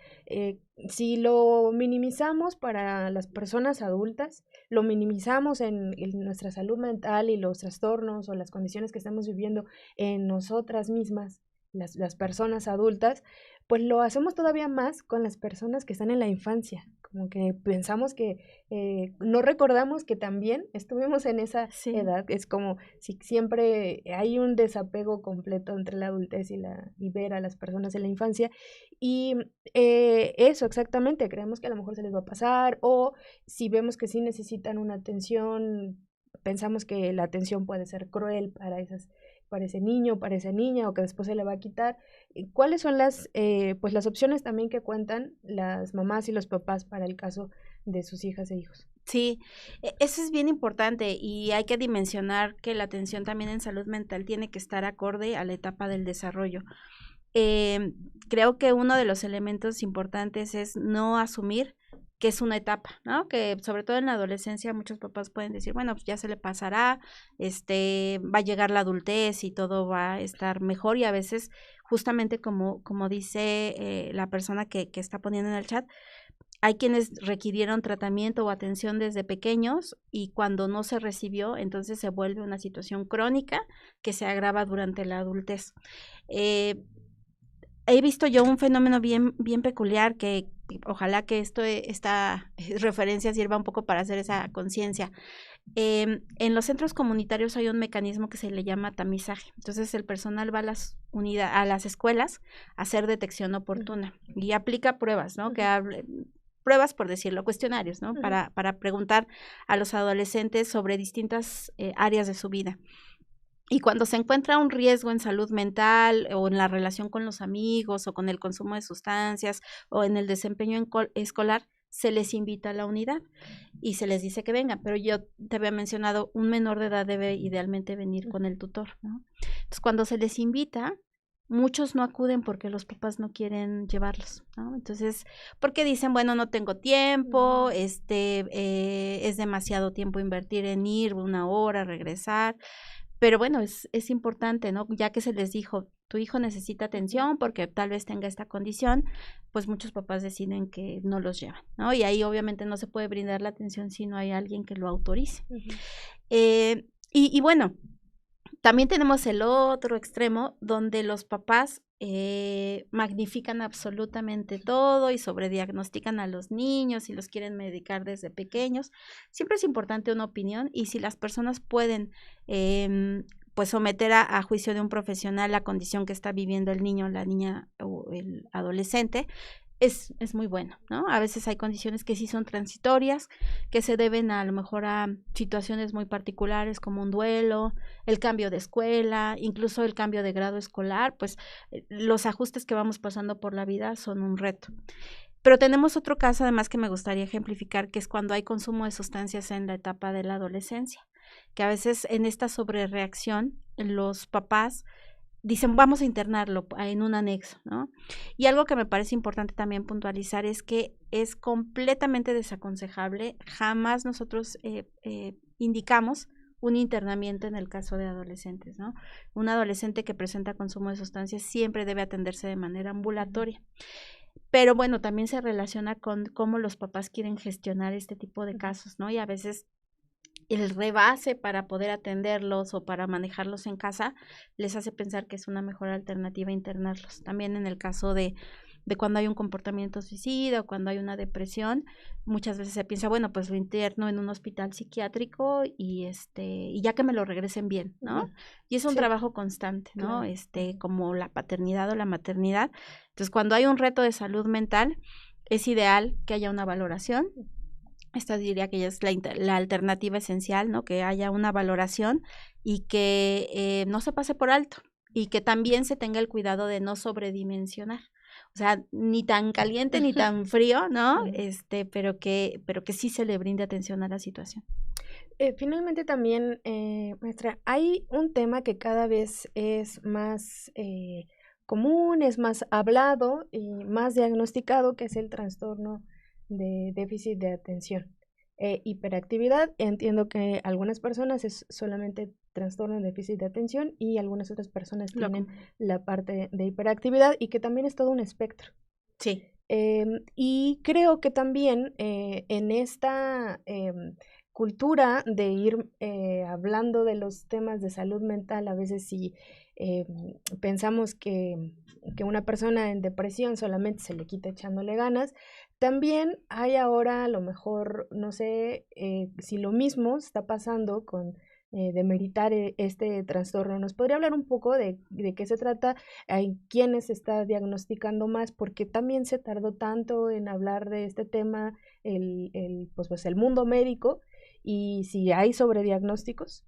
si lo minimizamos para las personas adultas, lo minimizamos en nuestra salud mental y los trastornos o las condiciones que estamos viviendo en nosotras mismas, las personas adultas, pues lo hacemos todavía más con las personas que están en la infancia, como que pensamos que no recordamos que también estuvimos en esa edad, es como si siempre hay un desapego completo entre la adultez y ver a las personas en la infancia y eso exactamente, creemos que a lo mejor se les va a pasar o si vemos que sí necesitan una atención, pensamos que la atención puede ser cruel para ese niño, para esa niña o que después se le va a quitar. ¿Cuáles son pues las opciones también que cuentan las mamás y los papás para el caso de sus hijas e hijos? Sí, eso es bien importante y hay que dimensionar que la atención también en salud mental tiene que estar acorde a la etapa del desarrollo. creo que uno de los elementos importantes es no asumir que es una etapa, ¿no? Que sobre todo en la adolescencia muchos papás pueden decir, bueno, pues ya se le pasará, va a llegar la adultez y todo va a estar mejor, y a veces justamente como dice la persona que está poniendo en el chat, hay quienes requirieron tratamiento o atención desde pequeños y cuando no se recibió, entonces se vuelve una situación crónica que se agrava durante la adultez. He visto yo un fenómeno bien peculiar que ojalá que esta referencia sirva un poco para hacer esa conciencia. En los centros comunitarios hay un mecanismo que se le llama tamizaje. Entonces el personal va a las escuelas a hacer detección oportuna y aplica pruebas, ¿no? Pruebas, por decirlo, cuestionarios, ¿no? Para preguntar a los adolescentes sobre distintas áreas de su vida. Y cuando se encuentra un riesgo en salud mental o en la relación con los amigos o con el consumo de sustancias o en el desempeño escolar, se les invita a la unidad y se les dice que vengan. Pero yo te había mencionado, un menor de edad debe idealmente venir con el tutor, ¿no? Entonces, cuando se les invita, muchos no acuden porque los papás no quieren llevarlos, ¿no? Entonces, porque dicen, bueno, no tengo tiempo, es demasiado tiempo invertir en ir 1 hora, regresar. Pero bueno, es importante, ¿no? Ya que se les dijo, tu hijo necesita atención porque tal vez tenga esta condición, pues muchos papás deciden que no los llevan, ¿no? Y ahí obviamente no se puede brindar la atención si no hay alguien que lo autorice. Y bueno, también tenemos el otro extremo donde los papás magnifican absolutamente todo y sobrediagnostican a los niños y los quieren medicar desde pequeños. Siempre es importante una opinión y si las personas pueden pues someter a juicio de un profesional la condición que está viviendo el niño, la niña o el adolescente, es muy bueno, ¿no? A veces hay condiciones que sí son transitorias, que se deben a lo mejor a situaciones muy particulares como un duelo, el cambio de escuela, incluso el cambio de grado escolar, pues los ajustes que vamos pasando por la vida son un reto. Pero tenemos otro caso además que me gustaría ejemplificar, que es cuando hay consumo de sustancias en la etapa de la adolescencia, que a veces en esta sobrereacción los papás dicen, vamos a internarlo en un anexo, ¿no? Y algo que me parece importante también puntualizar es que es completamente desaconsejable, jamás nosotros indicamos un internamiento en el caso de adolescentes, ¿no? Un adolescente que presenta consumo de sustancias siempre debe atenderse de manera ambulatoria. Pero bueno, también se relaciona con cómo los papás quieren gestionar este tipo de casos, ¿no? Y a veces el rebase para poder atenderlos o para manejarlos en casa les hace pensar que es una mejor alternativa internarlos. También en el caso de cuando hay un comportamiento suicida o cuando hay una depresión, muchas veces se piensa, bueno, pues lo interno en un hospital psiquiátrico y ya que me lo regresen bien, ¿no? Y es un trabajo constante, ¿no? Claro. Como la paternidad o la maternidad. Entonces, cuando hay un reto de salud mental, es ideal que haya una valoración. Esta diría que ya es la alternativa esencial, ¿no? Que haya una valoración y que no se pase por alto y que también se tenga el cuidado de no sobredimensionar. O sea, ni tan caliente ni tan frío, ¿no? Pero que sí se le brinde atención a la situación. Finalmente también, maestra, hay un tema que cada vez es más común, es más hablado y más diagnosticado, que es el trastorno de déficit de atención. Hiperactividad, entiendo que algunas personas es solamente trastorno de déficit de atención y algunas otras personas tienen la parte de hiperactividad y que también es todo un espectro. Sí. Y creo que también en esta cultura de ir hablando de los temas de salud mental, a veces si pensamos que una persona en depresión solamente se le quita echándole ganas, también hay ahora a lo mejor, no sé si lo mismo está pasando con demeritar este trastorno. ¿Nos podría hablar un poco de qué se trata, en quiénes se está diagnosticando más? Porque también se tardó tanto en hablar de este tema pues el mundo médico, y si hay sobrediagnósticos.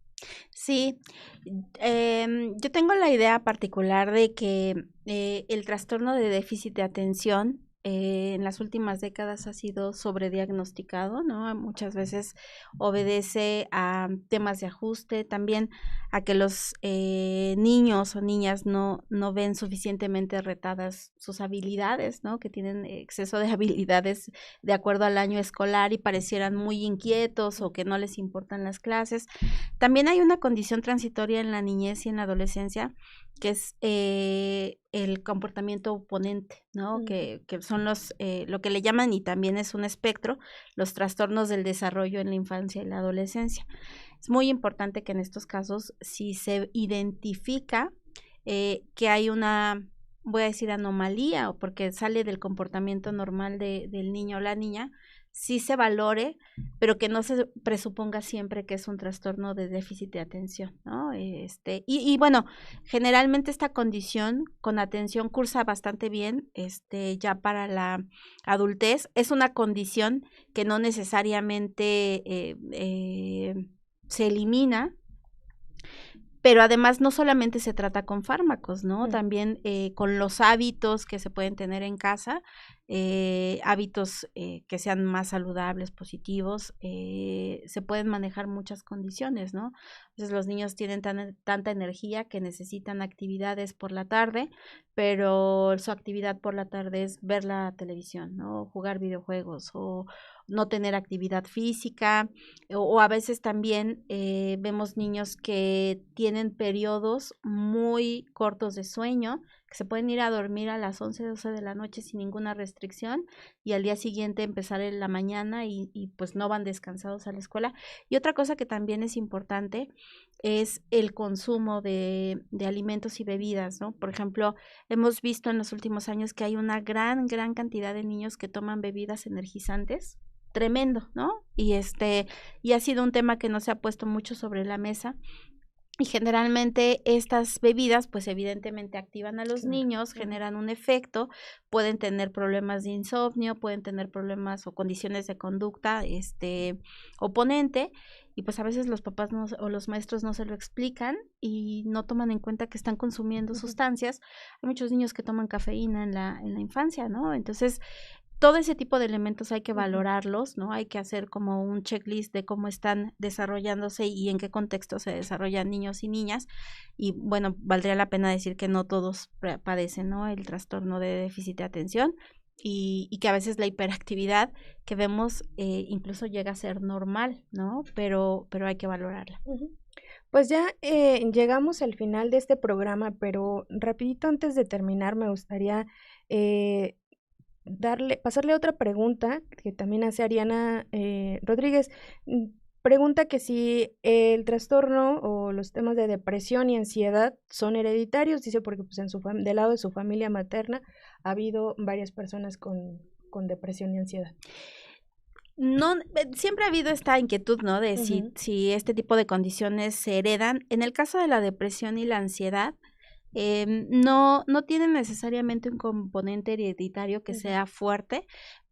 Sí, yo tengo la idea particular de que el trastorno de déficit de atención en las últimas décadas ha sido sobrediagnosticado, ¿no? Muchas veces obedece a temas de ajuste, también a que los niños o niñas no ven suficientemente retadas sus habilidades, ¿no? Que tienen exceso de habilidades de acuerdo al año escolar y parecieran muy inquietos o que no les importan las clases. También hay una condición transitoria en la niñez y en la adolescencia que es el comportamiento oponente, ¿no? Que son lo que le llaman, y también es un espectro, los trastornos del desarrollo en la infancia y la adolescencia. Es muy importante que en estos casos, si se identifica que hay una, voy a decir, anomalía, o porque sale del comportamiento normal del niño o la niña, sí se valore, pero que no se presuponga siempre que es un trastorno de déficit de atención, ¿no? Y bueno, generalmente esta condición con atención cursa bastante bien, ya para la adultez. Es una condición que no necesariamente se elimina, pero además no solamente se trata con fármacos, ¿no? También con los hábitos que se pueden tener en casa, hábitos que sean más saludables, positivos, se pueden manejar muchas condiciones, ¿no? Entonces los niños tienen tanta energía que necesitan actividades por la tarde, pero su actividad por la tarde es ver la televisión, ¿no? Jugar videojuegos o no tener actividad física, o a veces también vemos niños que tienen periodos muy cortos de sueño, que se pueden ir a dormir a las 11, 12 de la noche sin ninguna restricción y al día siguiente empezar en la mañana y pues no van descansados a la escuela. Y otra cosa que también es importante es el consumo de alimentos y bebidas, ¿no? Por ejemplo, hemos visto en los últimos años que hay una gran cantidad de niños que toman bebidas energizantes, tremendo, ¿no? Y ha sido un tema que no se ha puesto mucho sobre la mesa. Y generalmente estas bebidas, pues evidentemente activan a los niños, generan un efecto, pueden tener problemas de insomnio, pueden tener problemas o condiciones de conducta, oponente, y pues a veces los papás o los maestros no se lo explican y no toman en cuenta que están consumiendo sustancias. Hay muchos niños que toman cafeína en la infancia, ¿no? Entonces, todo ese tipo de elementos hay que valorarlos, ¿no? Hay que hacer como un checklist de cómo están desarrollándose y en qué contexto se desarrollan niños y niñas. Y bueno, valdría la pena decir que no todos padecen, ¿no? El trastorno de déficit de atención y que a veces la hiperactividad que vemos incluso llega a ser normal, ¿no? Pero hay que valorarla. Pues ya llegamos al final de este programa, pero rapidito antes de terminar me gustaría pasarle otra pregunta que también hace Ariana Rodríguez. Pregunta que si el trastorno o los temas de depresión y ansiedad son hereditarios, dice porque pues del lado de su familia materna ha habido varias personas con depresión y ansiedad. No, siempre ha habido esta inquietud, ¿no? De si este tipo de condiciones se heredan. En el caso de la depresión y la ansiedad, no tienen necesariamente un componente hereditario que sea fuerte,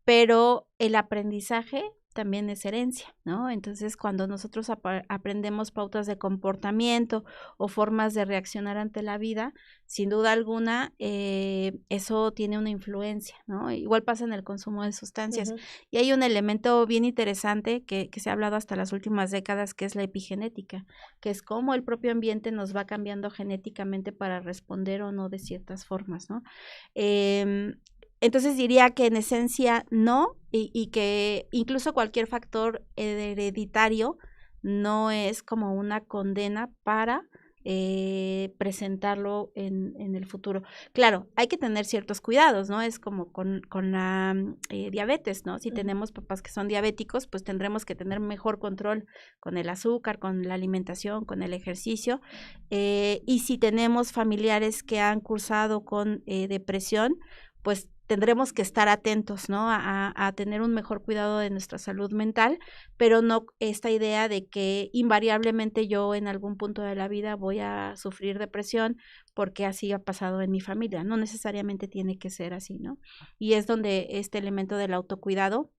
pero el aprendizaje también es herencia, ¿no? Entonces, cuando nosotros aprendemos pautas de comportamiento o formas de reaccionar ante la vida, sin duda alguna, eso tiene una influencia, ¿no? Igual pasa en el consumo de sustancias. Y hay un elemento bien interesante que se ha hablado hasta las últimas décadas, que es la epigenética, que es cómo el propio ambiente nos va cambiando genéticamente para responder o no de ciertas formas, ¿no? Entonces diría que en esencia no, y que incluso cualquier factor hereditario no es como una condena para presentarlo en el futuro. Claro, hay que tener ciertos cuidados, ¿no? Es como con la diabetes, ¿no? Si tenemos papás que son diabéticos, pues tendremos que tener mejor control con el azúcar, con la alimentación, con el ejercicio. Y si tenemos familiares que han cursado con depresión, pues tendremos que estar atentos, ¿no? A tener un mejor cuidado de nuestra salud mental, pero no esta idea de que invariablemente yo en algún punto de la vida voy a sufrir depresión porque así ha pasado en mi familia. No necesariamente tiene que ser así, ¿no? Y es donde este elemento del autocuidado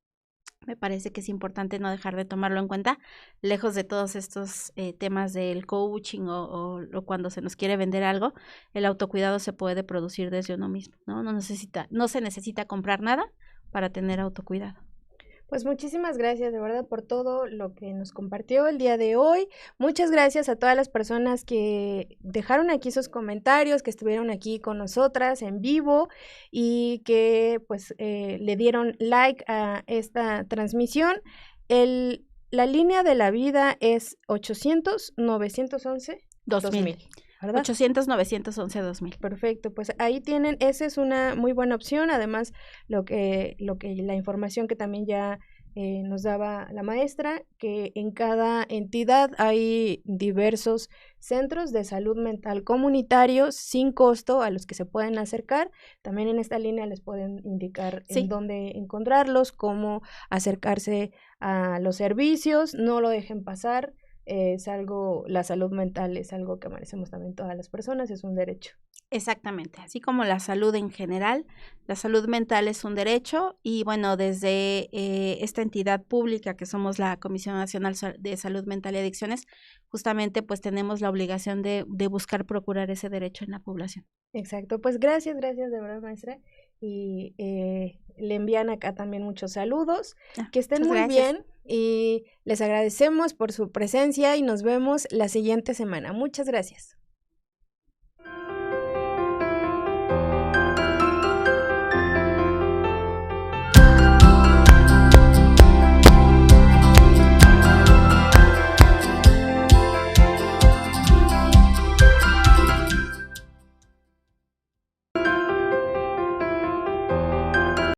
Me parece que es importante no dejar de tomarlo en cuenta, lejos de todos estos temas del coaching o cuando se nos quiere vender algo. El autocuidado se puede producir desde uno mismo, ¿no? No se necesita comprar nada para tener autocuidado. Pues muchísimas gracias de verdad por todo lo que nos compartió el día de hoy. Muchas gracias a todas las personas que dejaron aquí sus comentarios, que estuvieron aquí con nosotras en vivo y que pues le dieron like a esta transmisión. La línea de la vida es 800-911-2000. ¿Verdad? 800-911-2000. Perfecto, pues ahí tienen, esa es una muy buena opción, además la información que también ya nos daba la maestra, que en cada entidad hay diversos centros de salud mental comunitarios sin costo a los que se pueden acercar. También en esta línea les pueden indicar en dónde encontrarlos, cómo acercarse a los servicios, no lo dejen pasar. La salud mental es algo que merecemos también todas las personas, es un derecho. Exactamente, así como la salud en general, la salud mental es un derecho y bueno, desde esta entidad pública que somos la Comisión Nacional de Salud Mental y Adicciones, justamente pues tenemos la obligación de buscar procurar ese derecho en la población. Exacto, pues gracias de verdad, maestra, y le envían acá también muchos saludos, que estén muy bien y les agradecemos por su presencia y nos vemos la siguiente semana. Muchas gracias.